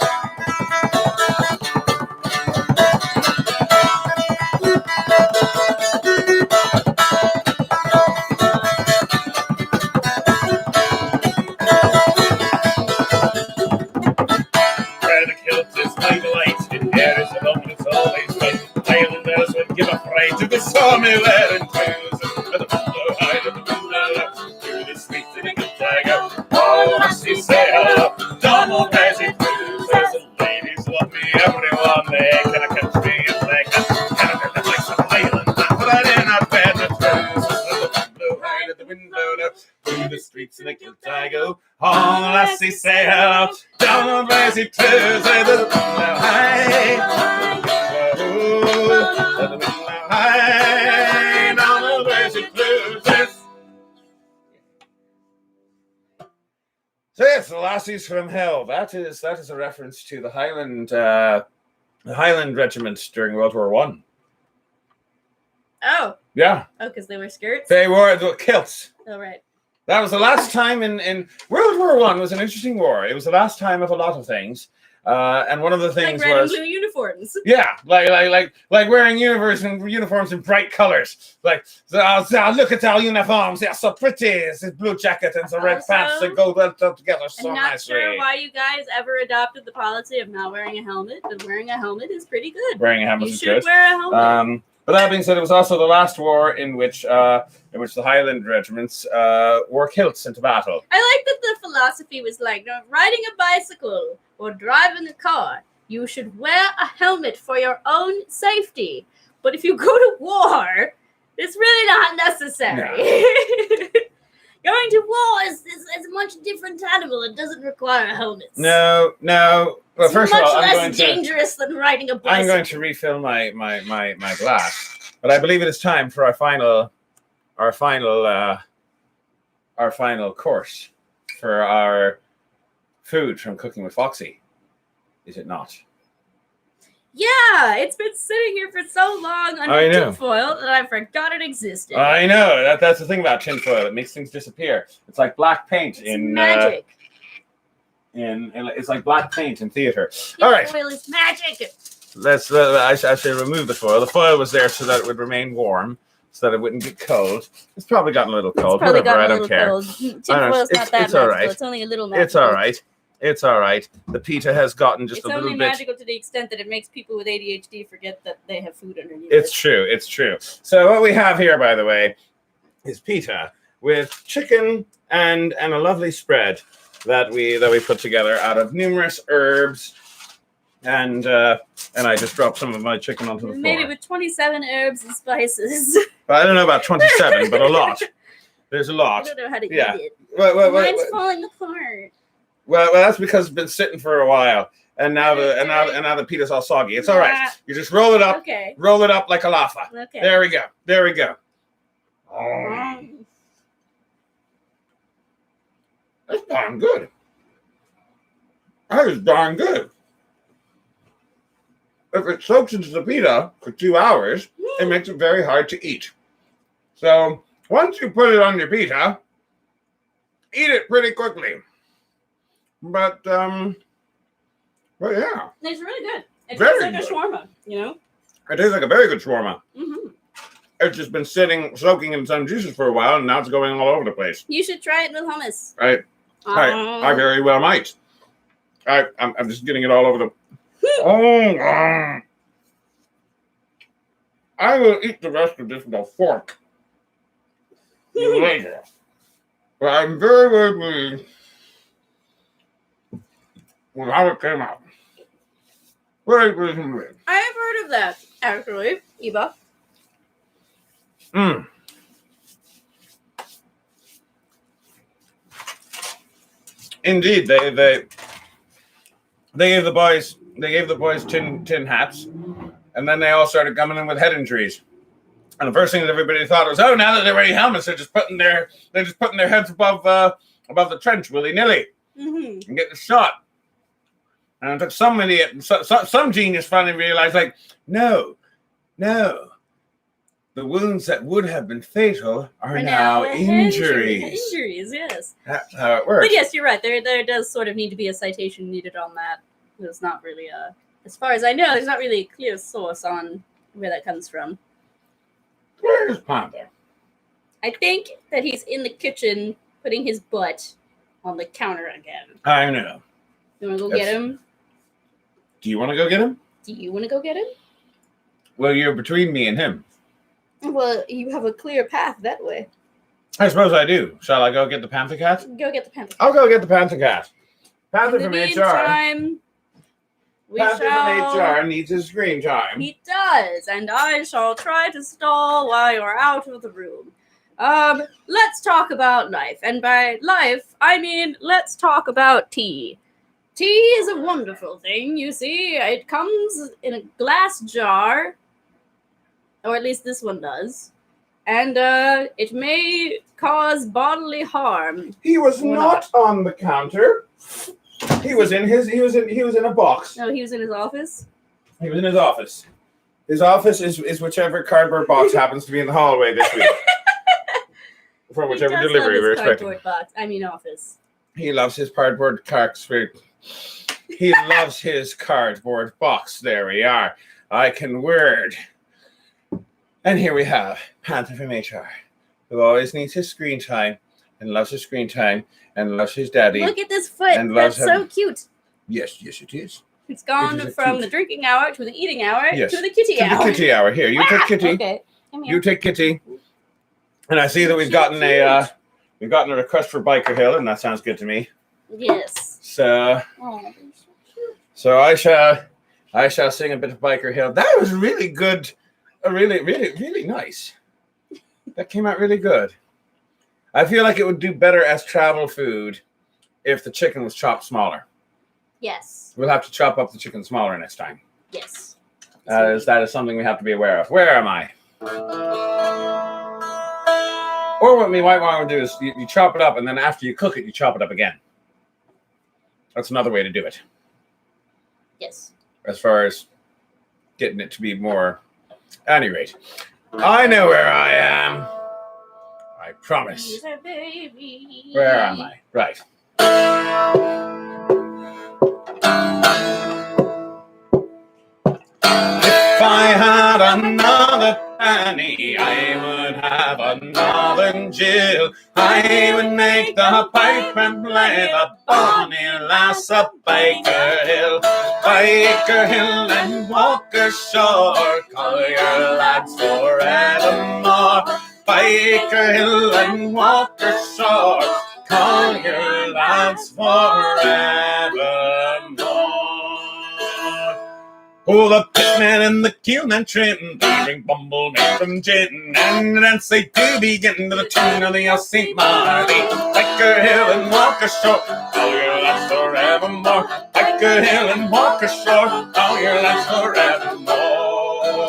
Where the kilt is my delight, in air is alone, it's always right. Islanders would give a fright to the sawmill wearing cruises. Let the window high, let the window low. Through the streets of the good tiger. Oh, must you say hello? Donald Reggie Cruises. The ladies love me, everyone. They cannot catch me if they cannot get the likes of Highland. But I did not bear the cruises. Let the window high, let the window low. Through the streets of the good tiger. Oh, lassie, say hello. Donald Reggie Cruises. Let the window high. Let the window high. Donald Reggie Cruises. So yes, the lassies from hell. That is a reference to the Highland Regiment during World War One. Oh, Yeah. Oh, because they wear skirts? They wore the kilts. Oh, right. That was the last time in World War I was an interesting war. It was the last time of a lot of things. And one of the things like red was and blue uniforms. yeah, like wearing uniforms in bright colors. Like look at our uniforms, they're so pretty. It's this blue jacket and some red Also, pants that go well together so I'm not nicely. sure why you guys ever adopted the policy of not wearing a helmet, but wearing a helmet is pretty good. Wearing a helmet You is should good. wear a helmet. But that being said, it was also the last war in which the Highland regiments wore kilts into battle. I like that the philosophy was like, riding a bicycle or driving a car, you should wear a helmet for your own safety. But if you go to war, it's really not necessary. No. Going to war is a much different animal. It doesn't require helmets. No. Well, it's first much of all, less dangerous than riding a bicycle. I'm going to refill my glass, but I believe it is time for our final course for our food from Cooking with Foxy. Is it not? Yeah, it's been sitting here for so long under tinfoil that I forgot it existed. I know. That's the thing about tinfoil. It makes things disappear. It's like black paint in magic. It's like black paint in theater. All right. Foil is magic. I should remove the foil. The foil was there so that it would remain warm, so that it wouldn't get cold. It's probably gotten a little cold. Whatever, I don't care. Tinfoil's not that magical. All right. It's only a little magical. It's all right. The pita has gotten just a little bit. It's only magical to the extent that it makes people with ADHD forget that they have food underneath. It's true. So what we have here, by the way, is pita with chicken and a lovely spread that we put together out of numerous herbs. And I just dropped some of my chicken onto the floor. Made it with 27 herbs and spices. I don't know about 27, but a lot. There's a lot. I don't know how to eat it. Mine's falling apart. Well, that's because it's been sitting for a while, and now the pita's all soggy. It's all right. You just roll it up. Okay. Roll it up like a laffa. Okay. There we go. That's darn good. That is darn good. If it soaks into the pita for 2 hours, it makes it very hard to eat. So once you put it on your pita, eat it pretty quickly. But yeah. It's really good. It tastes like a shawarma, you know? It tastes like a very good shawarma. Mm-hmm. It's just been soaking in some juices for a while, and now it's going all over the place. You should try it with hummus. I very well might. I'm just getting it all over the... I will eat the rest of this with a fork later. But I'm very, very pleased with how it came out. Very pleased with it. I have heard of that, actually, Eva. Indeed, they gave the boys tin hats, and then they all started coming in with head injuries. And the first thing that everybody thought was, oh, now that they're wearing helmets, they're just putting their heads above the trench willy nilly and getting shot. And it took some idiot, some genius finally realized, like, no, the wounds that would have been fatal are now injuries. Injuries, yes. That's how it works. But yes, you're right. There does sort of need to be a citation needed on that. There's not really as far as I know, there's not really a clear source on where that comes from. Where is Panda? I think that he's in the kitchen putting his butt on the counter again. I know. You want to go get him? Do you want to go get him? Do you want to go get him? Well, you're between me and him. Well, you have a clear path that way. I suppose I do. Shall I go get the Panther Cat? Go get the Panther Cat. I'll go get the Panther Cat. Panther from HR. Meantime, Panther from HR needs his screen time. He does, and I shall try to stall while you're out of the room. Let's talk about life. And by life, I mean let's talk about tea. Tea is a wonderful thing, you see. It comes in a glass jar, or at least this one does. And it may cause bodily harm. He was not on the counter. He was in a box. No, he was in his office. He was in his office. His office is whichever cardboard box happens to be in the hallway this week. From whichever He does delivery love we're his expecting. cardboard box. I mean office. He loves his cardboard He loves his cardboard box. There we are. I can word. And here we have Panther from HR, who always needs his screen time and loves his screen time and loves his daddy. Look at this foot. And That's loves so him. cute. Yes, it is. It's gone It is a from cute. the drinking hour to the eating hour Yes. to the kitty To hour. the kitty hour. Here, you take kitty. Okay. Come here. You take kitty. And I see that we've gotten a request for Biker Hill, and that sounds good to me. Yes. So Oh, they're so cute. so I shall sing a bit of Biker Hill. That was really good. Really, really, really nice. That came out really good. I feel like it would do better as travel food if the chicken was chopped smaller. Yes. We'll have to chop up the chicken smaller next time. Yes. That is something we have to be aware of. Where am I? Or what we might want to do is you chop it up, and then after you cook it, you chop it up again. That's another way to do it. Yes. As far as getting it to be more. At any rate, I know where I am. I promise. He's a baby. Where am I? Right. If I had another penny, I would have another Jill. I would make the pipe and play the bonny lass of Baker Hill. Baker Hill and Walker Shore, call your lads forevermore. Baker Hill and Walker Shore, call your lads forevermore. Oh, the pitmen and the queue and trim, they drink bumble made from gin, and dance they do begin to the tune of the St. Marley. Baker Hill and Walker Shore, call your lads forevermore. Baker Hill and Walker Shore, call your lads forevermore.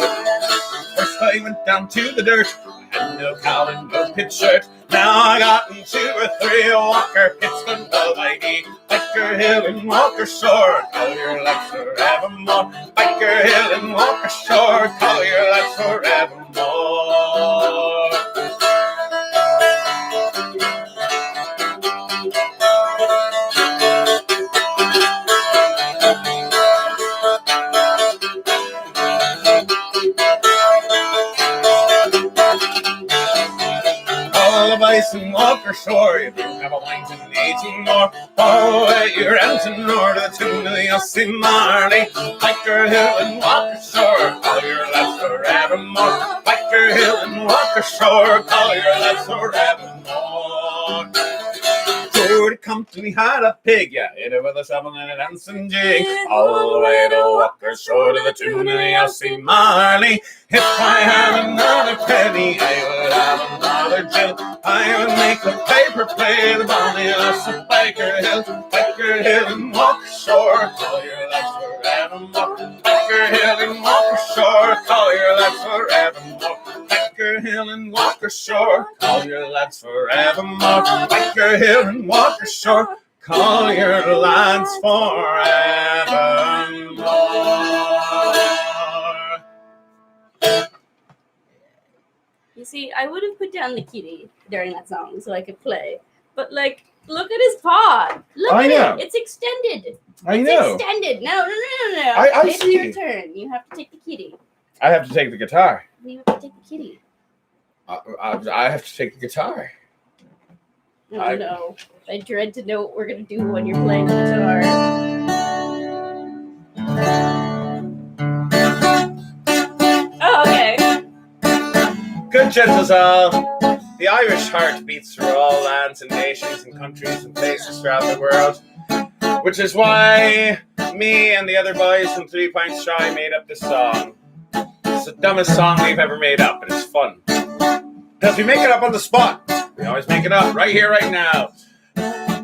First I went down to the dirt, I had no cowl and no pit shirt. Now I got in 2 or 3 Walker pits, the love I need. Baker Hill and Walker Shore, call your lads forevermore. Baker Hill and Walker Shore, call your lads forevermore. All of ice and Walker Shore, you don't have a wine and 18 more. Oh, at your Anton Nord, to the tune of the St. Marley. Baker Hill and Walker Shore, call your lads forevermore. Baker Hill and Walker Shore, call your lads forevermore. Geordie Company had a pig, yeah, hit it with a shovel and a dancing jig. All the way to Walker Shore, to the tune of the St. Marley. If I had another penny, I would have another Jill. I would make the paper play the bonny lass of Baker Hill. Baker Hill and Walker Shore, call your lads forevermore. Baker Hill and Walker Shore, call your lads forevermore. Baker Hill and Walker Shore, call your lads forevermore. Baker Hill and Walker Shore, call your lads forevermore. You see, I would have put down the kitty during that song so I could play. But, like, look at his paw. Look I at know. it. It's extended. I It's know. extended. No. I It's see. your turn. You have to take the kitty. I have to take the guitar. You have to take the kitty. I have to take the guitar. Oh, I- no. I dread to know what we're going to do when you're playing the guitar. Oh, okay. Good gentles all, the Irish heart beats through all lands and nations and countries and places throughout the world, which is why me and the other boys from 3 Pints Shy made up this song. It's the dumbest song we've ever made up, but it's fun. Because we make it up on the spot. We always make it up right here, right now.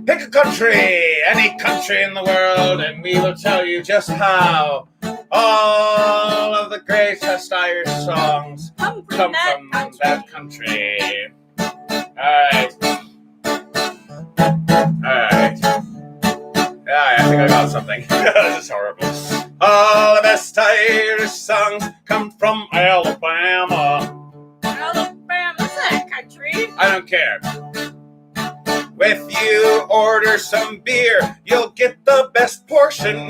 Pick a country, any country in the world, and we will tell you just how. All of the greatest Irish songs Come from come that from country. that country. Alright. Yeah, I think I got something. This is horrible. All the best Irish songs come from If you order some beer, you'll get the best portion.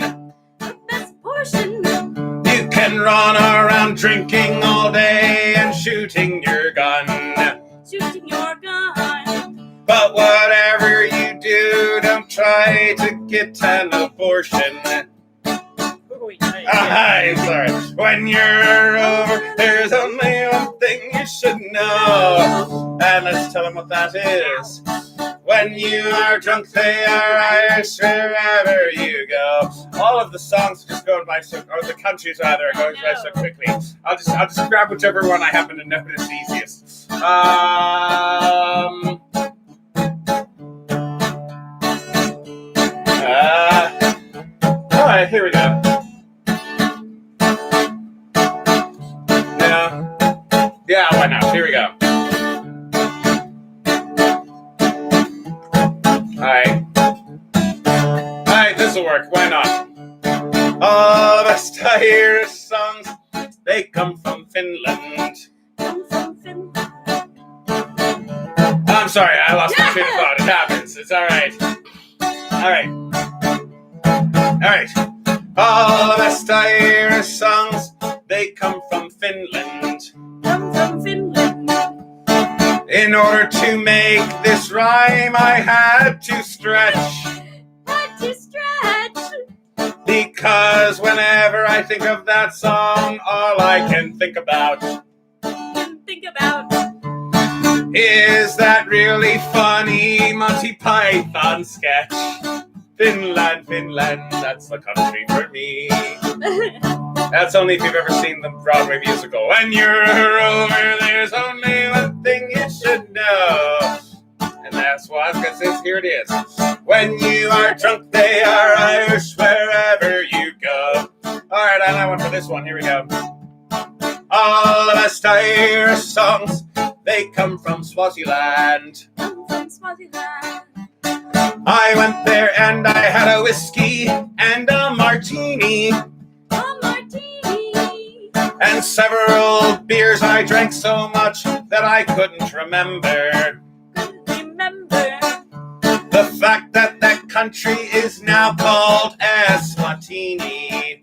The best portion. You can run around drinking all day and shooting your gun. Shooting your gun. But whatever you do, don't try to get an abortion. I'm sorry. When you're over, there's only one thing you should know. And let's tell them what that is. When you are drunk, they are Irish wherever you go. All of the songs just go by so, or the countries rather, are going by so quickly. I'll just grab whichever one I happen to notice easiest. All right, here we go. Yeah, why not? Here we go. Alright, this'll work. Why not? All the best Irish songs, they come from Finland. I'm sorry, I lost my train of thought. It happens. It's alright. Alright. All the best Irish songs, they come from Finland. In order to make this rhyme, I had to stretch. Because whenever I think of that song, all I can think about is that really funny Monty Python sketch. Finland, that's the country for me. That's only if you've ever seen the Broadway musical. When you're over, there's only one thing you should know. And that's why, because here it is. When you are drunk, they are Irish wherever you go. Alright, I have one for this one. Here we go. All the best Irish songs, they come from Swaziland. I went there and I had a whiskey and a martini. And several beers I drank so much that I couldn't remember. The fact that that country is now called Eswatini.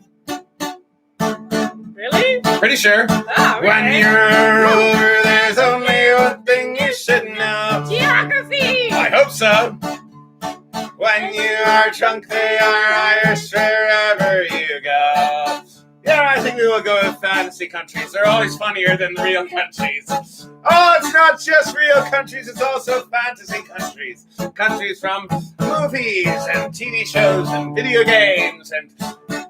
Really? Pretty sure. Oh, okay. When you're over, there's only one thing you should know. Geography! I hope so. When you are drunk, they are Irish wherever you go. Yeah, I think we will go with fantasy countries. They're always funnier than the real countries. Oh, it's not just real countries, it's also fantasy countries. Countries from movies and TV shows and video games and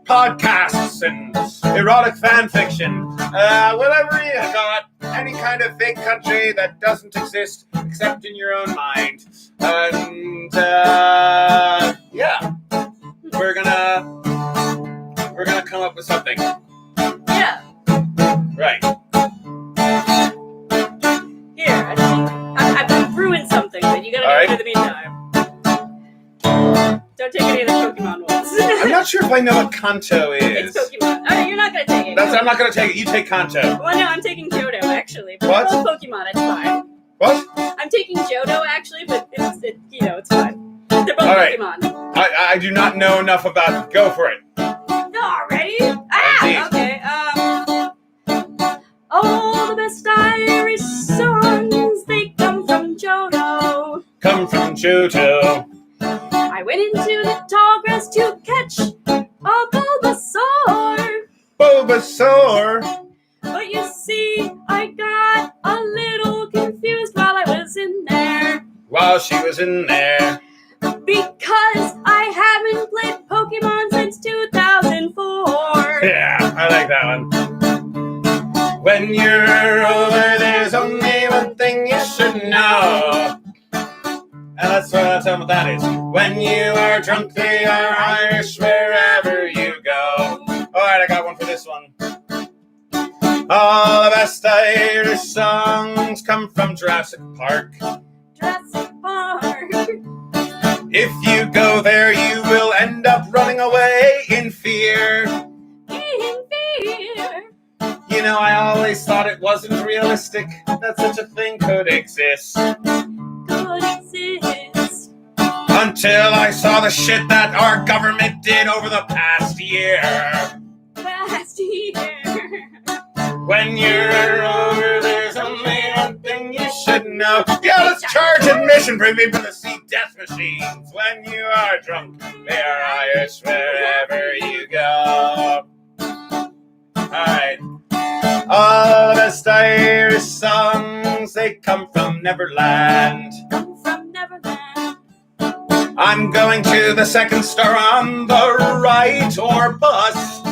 podcasts and erotic fan fiction. Whatever you got, any kind of fake country that doesn't exist except in your own mind. And, yeah, we're gonna come up with something. Yeah. Right. Here, I've ruined something, but you gotta do it in the meantime. Don't take any of the Pokemon ones. I'm not sure if I know what Kanto is. It's Pokemon. Alright, you're not gonna take it. I'm not gonna take it. You take Kanto. Well, no, I'm taking Johto, actually. But What? Both Pokemon, it's fine. What? I'm taking Johto, actually, but it's fine. They're both Alright. Pokemon. I do not know enough about it. Go for it. Already? Okay. All the best Irish songs, they come from Johto. Come from Johto. I went into the tall grass to catch a Bulbasaur. Bulbasaur. But you see, I got a little confused while I was in there. While she was in there. Because I haven't played Pokemon since 2004. Yeah, I like that one. When you're over, there's only one thing you should know. And that's what that is. When you are drunk, they are Irish wherever you go. Alright, I got one for this one. All the best Irish songs come from Jurassic Park. Jurassic Park. If you go there, you will end up running away in fear. In fear. You know, I always thought it wasn't realistic that such a thing could exist. Could until I saw the shit that our government did over the past year. Last year. When you're over, there's only one thing you should know. Yeah, let's charge admission, bring me to the seat death machines. When you are drunk, they are Irish wherever you go. Alright. All the best Irish songs, they come from Neverland. Come from Neverland. I'm going to the second star on the right, or bust.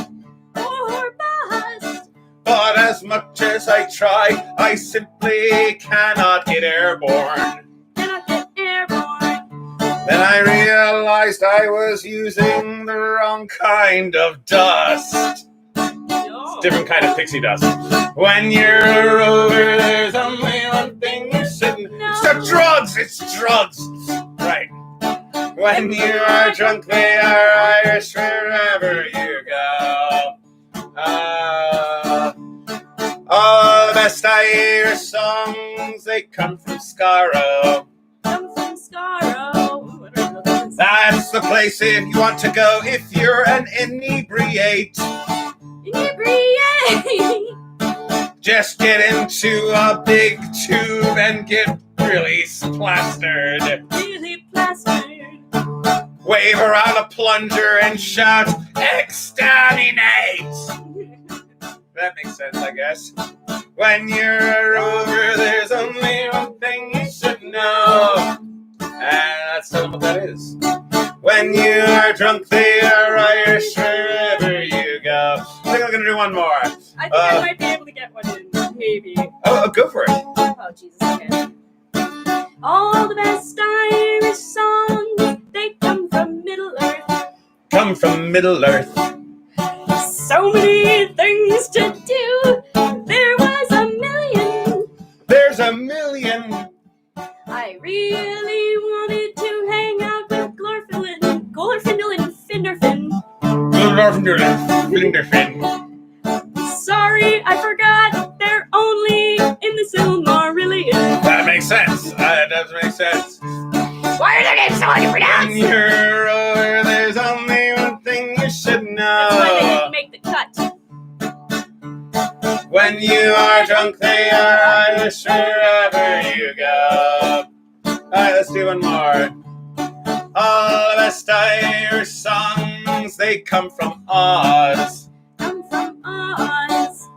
Or bust. But as much as I try, I simply cannot get airborne. Cannot get airborne. Then I realized I was using the wrong kind of dust. No. Different kind of pixie dust. When you're over, there's only one thing you shouldn't. No. It's the drugs! It's drugs! Right. When you are drunk, they are Irish wherever you go. All the best Irish songs, they come from Skaro. Come from Skaro. That's the place if you want to go if you're an inebriate. Inebriate. Just get into a big tube and get really plastered. Really plastered. Wave around a plunger and shout, exterminate! That makes sense, I guess. When you're over, there's only one thing you should know. And let's tell them what that is. When you are drunk, they are Irish wherever you go. I think I'm going to do one more. I think I might be able to get one in, maybe. Oh, go for it. Oh, Jesus, okay. All the best Irish songs, they come from Middle Earth. Come from Middle Earth. So many things to do. There was a million. There's a million. I really wanted to hang out with Glorfindel and Finderfin. Sorry, I forgot. They're only in the Silmarillion. That makes sense. That does make sense. Why are their names so hard to pronounce? When you're over, there's only one thing you should That's why they know. didn't make the cut. When you are drunk, they are Irish wherever you go. Alright, let's do one more. All the best Irish songs, they come from Oz. Come from Oz.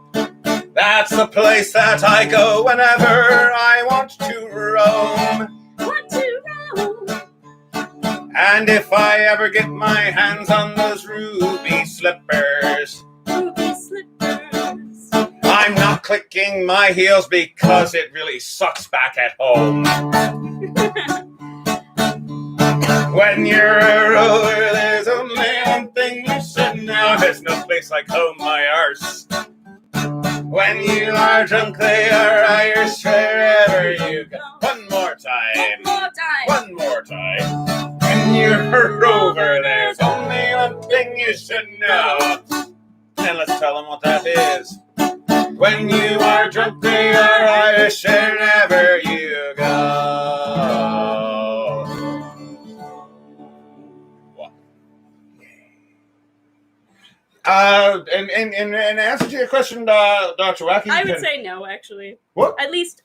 That's the place that I go whenever I want to roam. Want to roam. And if I ever get my hands on those ruby slippers, Ruby slippers. I'm not clicking my heels because it really sucks back at home. When you're over, there's only one thing you should know. There's no place like home, my arse. When you are drunk, they are Irish wherever you go. One more time. One more time. One more time. When you're over, there's only one thing you should know. And let's tell them what that is. When you are drunk, they are Irish wherever you go. In answer to your question, Dr. Wacky, I would say no, actually. What? At least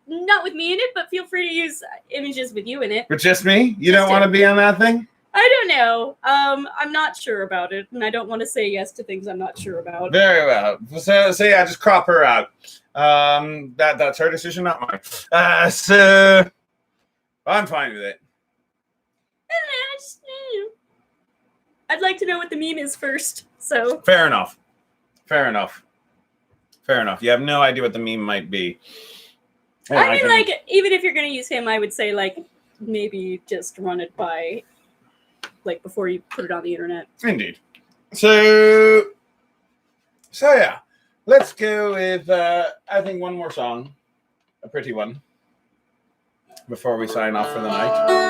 not with me in it, but feel free to use images with you in it. But just me? You don't want to be on that thing? I don't know. I'm not sure about it, and I don't want to say yes to things I'm not sure about. Very well. So yeah, just crop her out. That's her decision, not mine. So I'm fine with it. I'd like to know what the meme is first. So Fair enough. You have no idea what the meme might be. Yeah, I mean, like, even if you're gonna use him, I would say, like, maybe just run it by, like, before you put it on the internet. Indeed. So yeah, let's go with I think one more song, a pretty one, before we sign off for the night.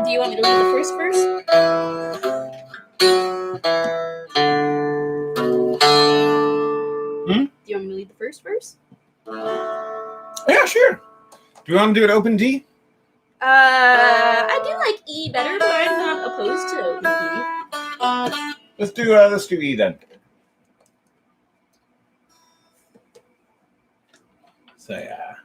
Do you want me to lead the first verse? Do you want me to lead the first verse? Yeah, sure. Do you want to do it open D? I do like E better, but I'm not opposed to open D. Let's do E then. So yeah.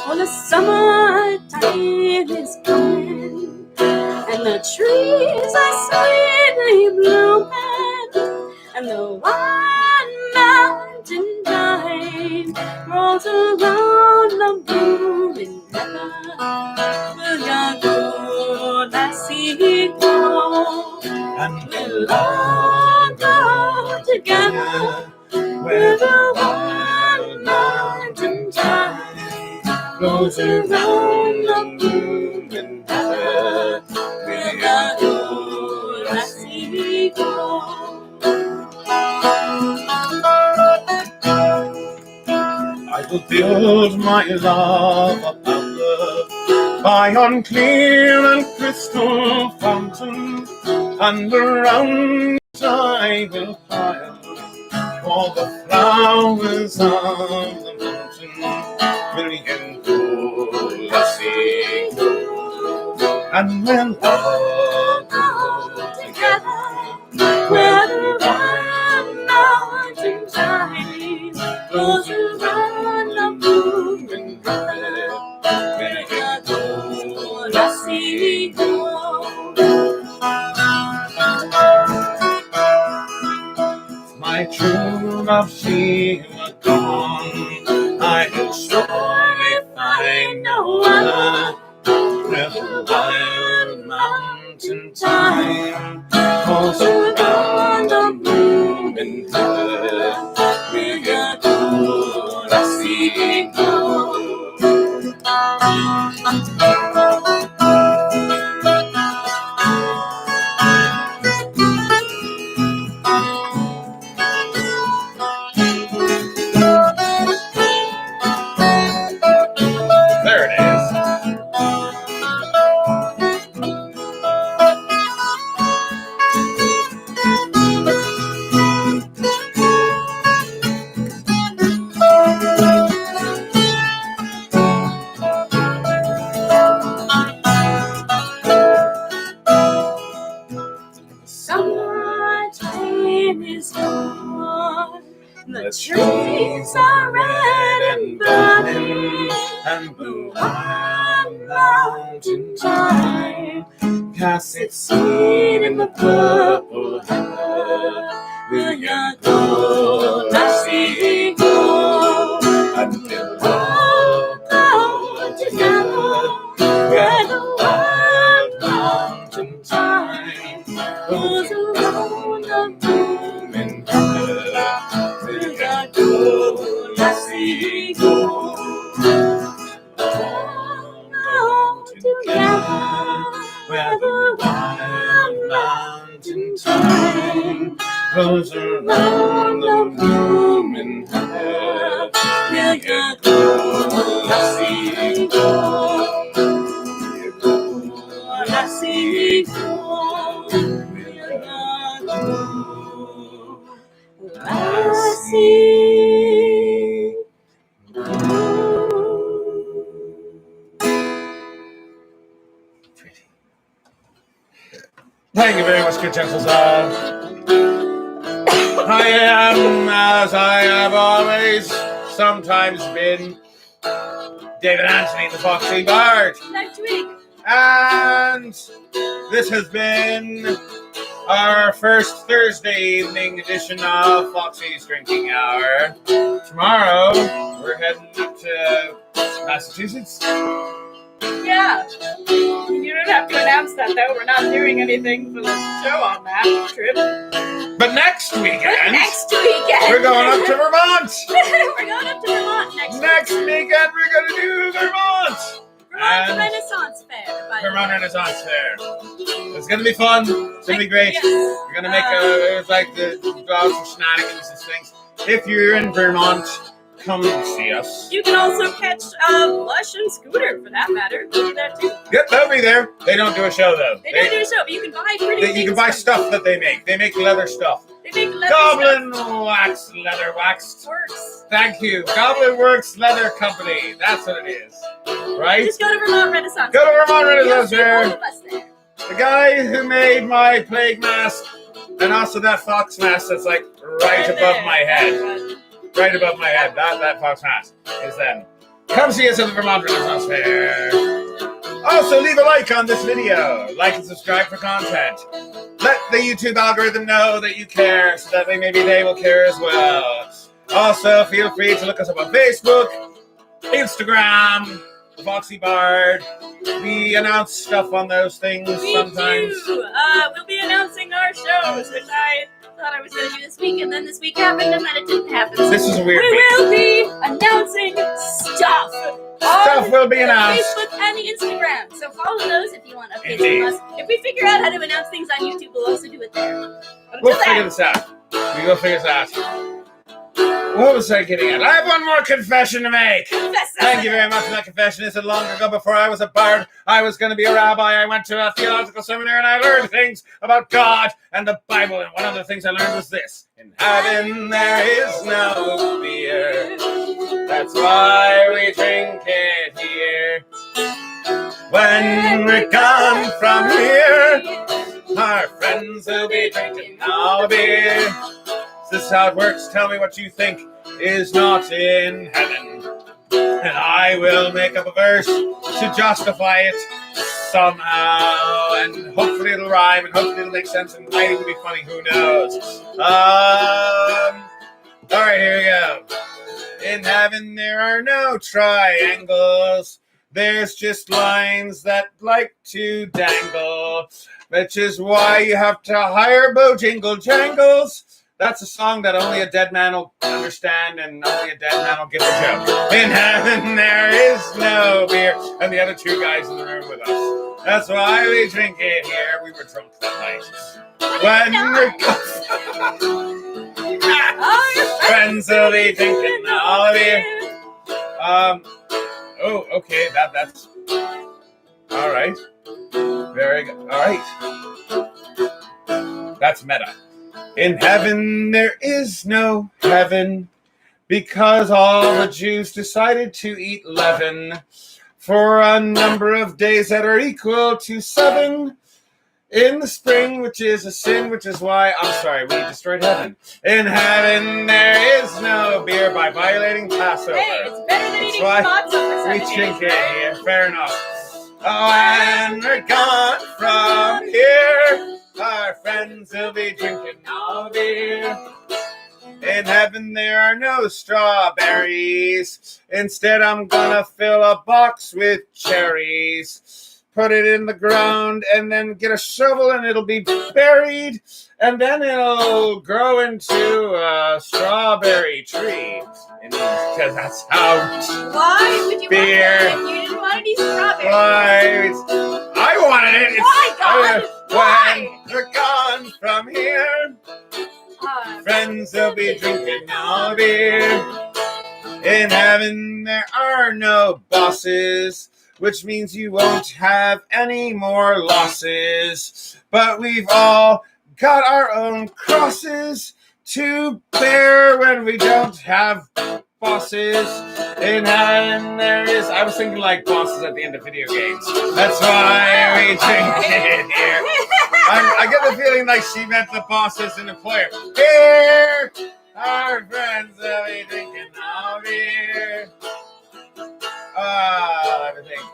When the summertime is coming and the trees are sweetly blooming and the wide mountain vine rolls around the blooming heather, will your good lassie go And we'll all go together where the wide mountain vine goes around the blooming heather, where the good lassie go. I will build my love above by on clear and crystal fountain, and around I will pile all the flowers of the mountain. Will you go, lassie, go? And we'll all go together Where the wide mountain vine goes around the blooming heather, where the good lassie go. My true love, she was gone. I will surely find no other. Where the wild mountain thyme falls around the blooming heather, where your good lassie go. There it is. Summertime is gone, the trees are red and burning, And the wide mountain thyme casts its seed in the purple heather. Will your good lassie go? and we'll All go together where the wide mountain thyme goes around the blooming heather. Will your good lassie go? All together where the wide mountain thyme goes around the blooming heather. Will your good lassie go? Will your lassie go? Will your good lassie go? Thank you very much, good gentles. I am, as I have always sometimes been, David Anthony, the Foxy Bard. Next week. And this has been our first Thursday evening edition of Foxy's Drinking Hour. Tomorrow, we're heading up to Massachusetts. Yeah. You don't have to announce that, though. We're not doing anything for the show on that trip. But next weekend, We're going up to Vermont. We're going up to Vermont Next weekend, we're going to do Vermont. Vermont And Renaissance Fair. by the Vermont way. Renaissance Fair. It's going to be fun. It's going to be great. Yes. We're going to make it's like the dogs and shenanigans and things. If you're in Vermont, come see us. You can also catch Lush and Scooter, for that matter. They'll be there too. Yep, they'll be there. They don't do a show though. They don't do a show, but you can buy pretty things. You can buy from stuff that they make. They make leather stuff. They make leather Goblin Wax Leather Waxed. Works. Thank you. Goblin Works Leather Company. That's what it is. Right? Just go to Vermont Renaissance. Go to Vermont Renaissance Fair. All of us there. The guy who made my plague mask and also that fox mask that's like right above my head. Right above my head. That fox mask is them. Come see us at the Vermont Renaissance Fair. Also, leave a like on this video. Like and subscribe for content. Let the YouTube algorithm know that you care so that maybe they will care as well. Also, feel free to look us up on Facebook, Instagram, Foxy Bard. We announce stuff on those things sometimes. We do. We'll be announcing our shows, which I thought I was going to do this week, and then this week happened, and then it didn't happen. So this is a weird we week. will be announcing stuff. Stuff will be announced. Facebook and the Instagram. So follow those if you want updates from us. If we figure out how to announce things on YouTube, we'll also do it there. We'll figure this out. We will figure this out. What was I getting at? I have one more confession to make. Thank you very much for that confession. It's long ago before I was a bard. I was going to be a rabbi. I went to a theological seminary and I learned things about God and the Bible. And one of the things I learned was this. In heaven there is no fear. That's why we drink it here. When we're gone from here, our friends will be drinking our beer. This is how it works. Tell me what you think is not in heaven. And I will make up a verse to justify it somehow. And hopefully it'll rhyme and hopefully it'll make sense and might even be funny. Who knows? Alright, here we go. In heaven there are no triangles. There's just lines that like to dangle. Which is why you have to hire Bojingle Jangles. That's a song that only a dead man will understand and only a dead man will get the joke. In heaven there is no beer. And the other two guys in the room with us. That's why we drink it here. We were drunk that night. When we're friends will be drinking all of beer. Oh, okay, that's all right. Very good. All right. That's meta. In heaven there is no heaven because all the Jews decided to eat leaven for a number of days that are equal to 7 in the spring, which is a sin, which is why, I'm sorry, we destroyed heaven. In heaven there is no beer by violating Passover. Hey, it's better than eating pizza for 7 we days, drink it right? here, fair enough. Oh, and we're gone from here. Our friends will be drinking all beer. In heaven there are no strawberries. Instead I'm gonna fill a box with cherries. Put it in the ground and then get a shovel and it'll be buried. And then it'll grow into a strawberry tree. And because that's how Why would you beer. want that if you didn't want any strawberries? Why? I wanted it. Why, God? Why? When we're gone from here, friends will be drinking all beer. In heaven there are no bosses, which means you won't have any more losses. But we've all got our own crosses to bear when we don't have bosses. In heaven there is, I was thinking like bosses at the end of video games. That's why we drink it here. I get the feeling like she meant the boss as an employer. Here, our friends will be drinking all beer. Let me think.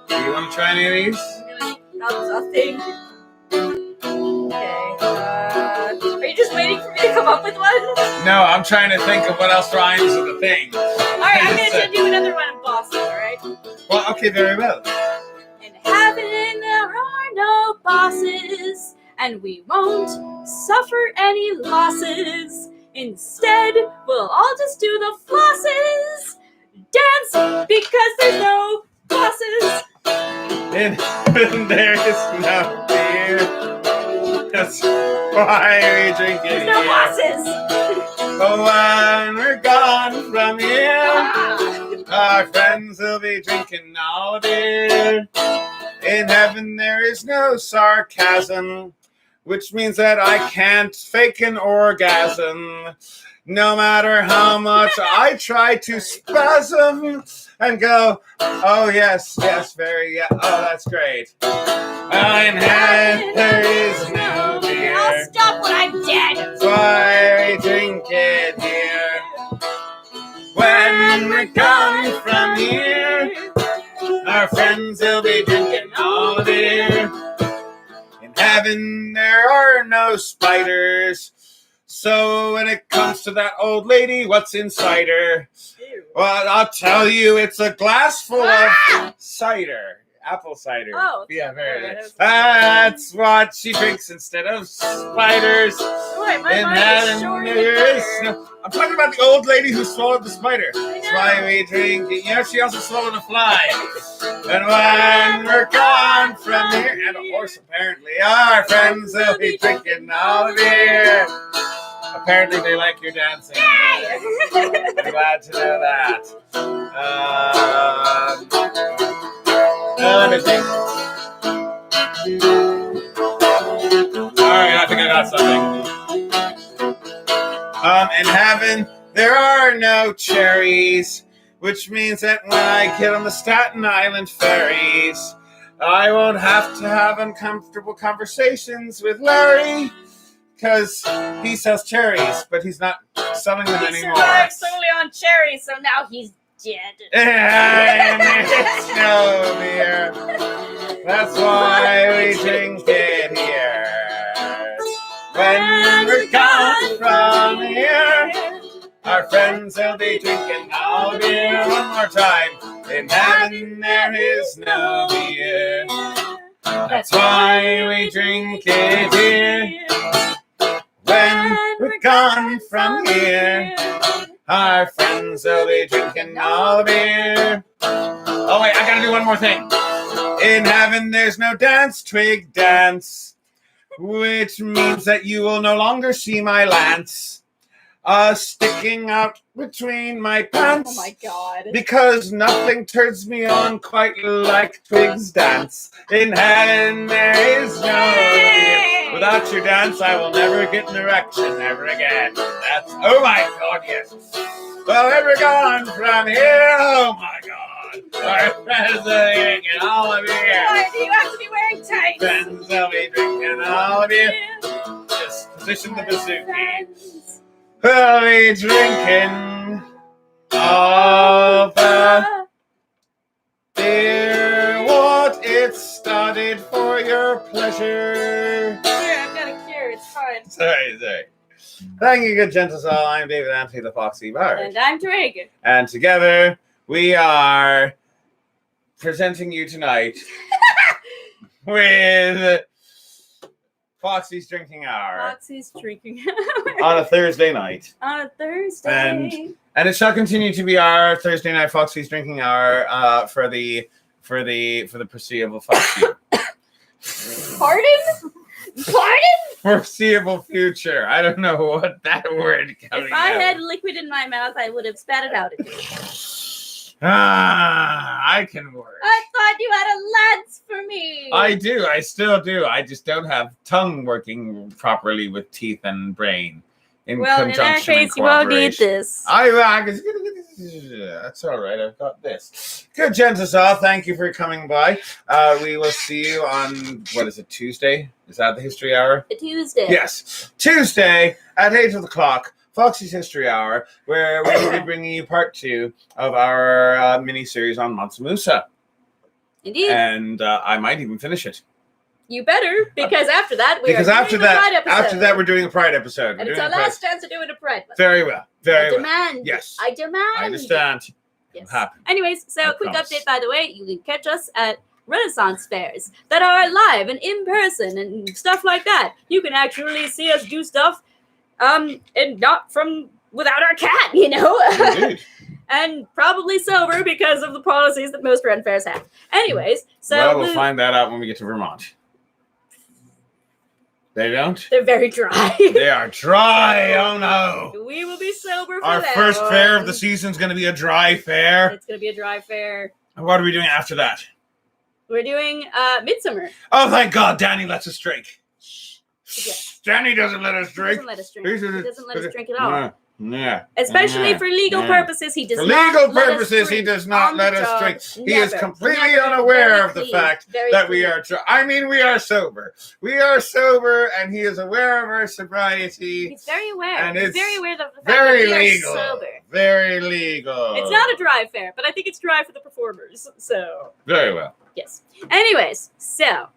Do you want to try any of these? Nothing. Okay. Are you just waiting for me to come up with one? No, I'm trying to think of what else rhymes with the thing. Alright, I'm going to do another one in Boston, alright? Well, okay, very well. In heaven there are no bosses, and we won't suffer any losses. Instead, we'll all just do the flosses. Dance because there's no bosses. In heaven there is no fear. That's why we drink it There's no here. bosses. But when we're gone from here, our friends will be drinking all beer. In heaven there is no sarcasm, which means that I can't fake an orgasm. No matter how much I try to spasm and go, oh yes, very, yeah, oh that's great. In heaven there is no beer. I'll stop when I'm dead. That's why we drink it here. When we're gone from here, our friends will be drinking all beer. In heaven there are no spiders. So when it comes to that old lady, what's inside her? Well, I'll tell you, it's a glass full of cider. Apple cider. Oh, yeah, very right, good. That's what she drinks instead of spiders. Boy, my In mind is heaven short there is no... I'm talking about the old lady who swallowed the spider. I know. That's why we drink it. You know, she also swallowed a fly. And when we're gone from here, and a horse apparently, our friends will be drinking all the beer. Apparently they like your dancing. I'm glad to know that. Let me think. Alright, I think I got something. In heaven, there are no cherries, which means that when I get on the Staten Island ferries, I won't have to have uncomfortable conversations with Larry, because he sells cherries, but he's not selling them He anymore. survived solely on cherries, so now he's dead. And it's no beer. That's why we drink it here. When we're gone from here, our friends will be drinking all beer. One more time. In heaven there is no beer. That's why we drink it here. When we're gone from here, our friends will be drinking all the beer. Oh wait, I gotta do one more thing. In heaven there's no dance, twig dance, which means that you will no longer see my lance sticking out between my pants. Oh my god. Because nothing turns me on quite like twigs dance. In heaven there is no beer. Without your dance, I will never get an erection ever again. That's, oh my god, yes. Well, when we're gone from here, oh my god. Our friends will be drinking all of beer. Why do you have to be wearing tights? Friends will be drinking all of beer. Just position the bazooki. We'll be drinking all the beer. What it started for your pleasure. Here, I've got a cure. It's fine. Sorry. Thank you, good gentle soul. I'm David Anthony, the Foxy Bard. And I'm Drake. And together, we are presenting you tonight with Foxy's Drinking Hour Foxy's drinking on a Thursday night. on a Thursday. And it shall continue to be our Thursday night Foxy's Drinking Hour for the foreseeable future. Pardon? Foreseeable future. I don't know what that word coming If I out. had liquid in my mouth, I would have spat it out at you. I can work. I thought you had a lance for me. I do. I still do. I just don't have tongue working properly with teeth and brain. Well, in that case, you won't need this. That's all right. I've got this. Good, gentle soul. Thank you for coming by. We will see you on, what is it, Tuesday? Is that the History Hour? A Tuesday. Yes. Tuesday at 8 o'clock, Foxy's History Hour, where we will be bringing you part 2 of our mini-series on Mansa Musa. Indeed. And I might even finish it. You better, because after that, After that, we're doing a Pride episode. And it's our last chance to do it a Pride. Very well. Very well. Demand. Yes. I demand. I understand. Yes. Happy. Anyways, so I quick promise. update, by the way, you can catch us at Renaissance fairs that are live and in person and stuff like that. You can actually see us do stuff, and not from without our cat, you know. Indeed. And probably sober because of the policies that most Ren fairs have. Anyways, so Well, we'll find that out when we get to Vermont. They don't? They're very dry. They are dry. Oh no. We will be sober for Our that first one. fair of the season is going to be a dry fair. It's going to be a dry fair. And what are we doing after that? We're doing Midsummer. Oh, thank God, Danny lets us drink. Yeah. Danny doesn't let us He drink. doesn't let us drink. He doesn't let us drink at all. Yeah. Especially for legal purposes, he does For not legal let us purposes, he drink does not on let the us job. drink. He is Never. completely Never. unaware Very of the clean. fact Very that clean. we are. We are sober. We are sober, and he is aware of our sobriety. He's very aware. And He's it's very aware of the fact Very that we legal. are sober. Very legal. It's not a dry fair, but I think it's dry for the performers. So Very well. yes. Anyways,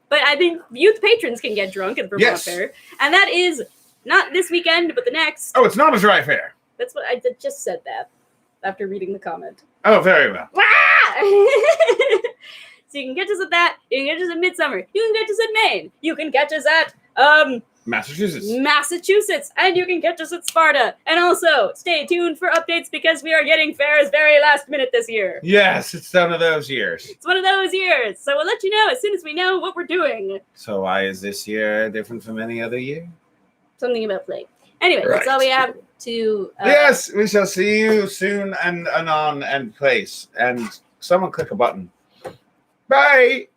but I think youth patrons can get drunk at the Vermont Fair, and that is not this weekend, but the next. Oh, it's not a dry fair. That's what I just said that after reading the comment. Oh, very well. So you can catch us at that. You can catch us at Midsummer. You can catch us at Maine. You can catch us at Massachusetts, and you can catch us at Sparta. And also, stay tuned for updates because we are getting fairs very last minute this year. Yes, it's one of those years. It's one of those years. So we'll let you know as soon as we know what we're doing. So why is this year different from any other year? Something about play. Anyway, Right. that's all we have to... Yes, we shall see you soon and anon and place. And someone click a button. Bye!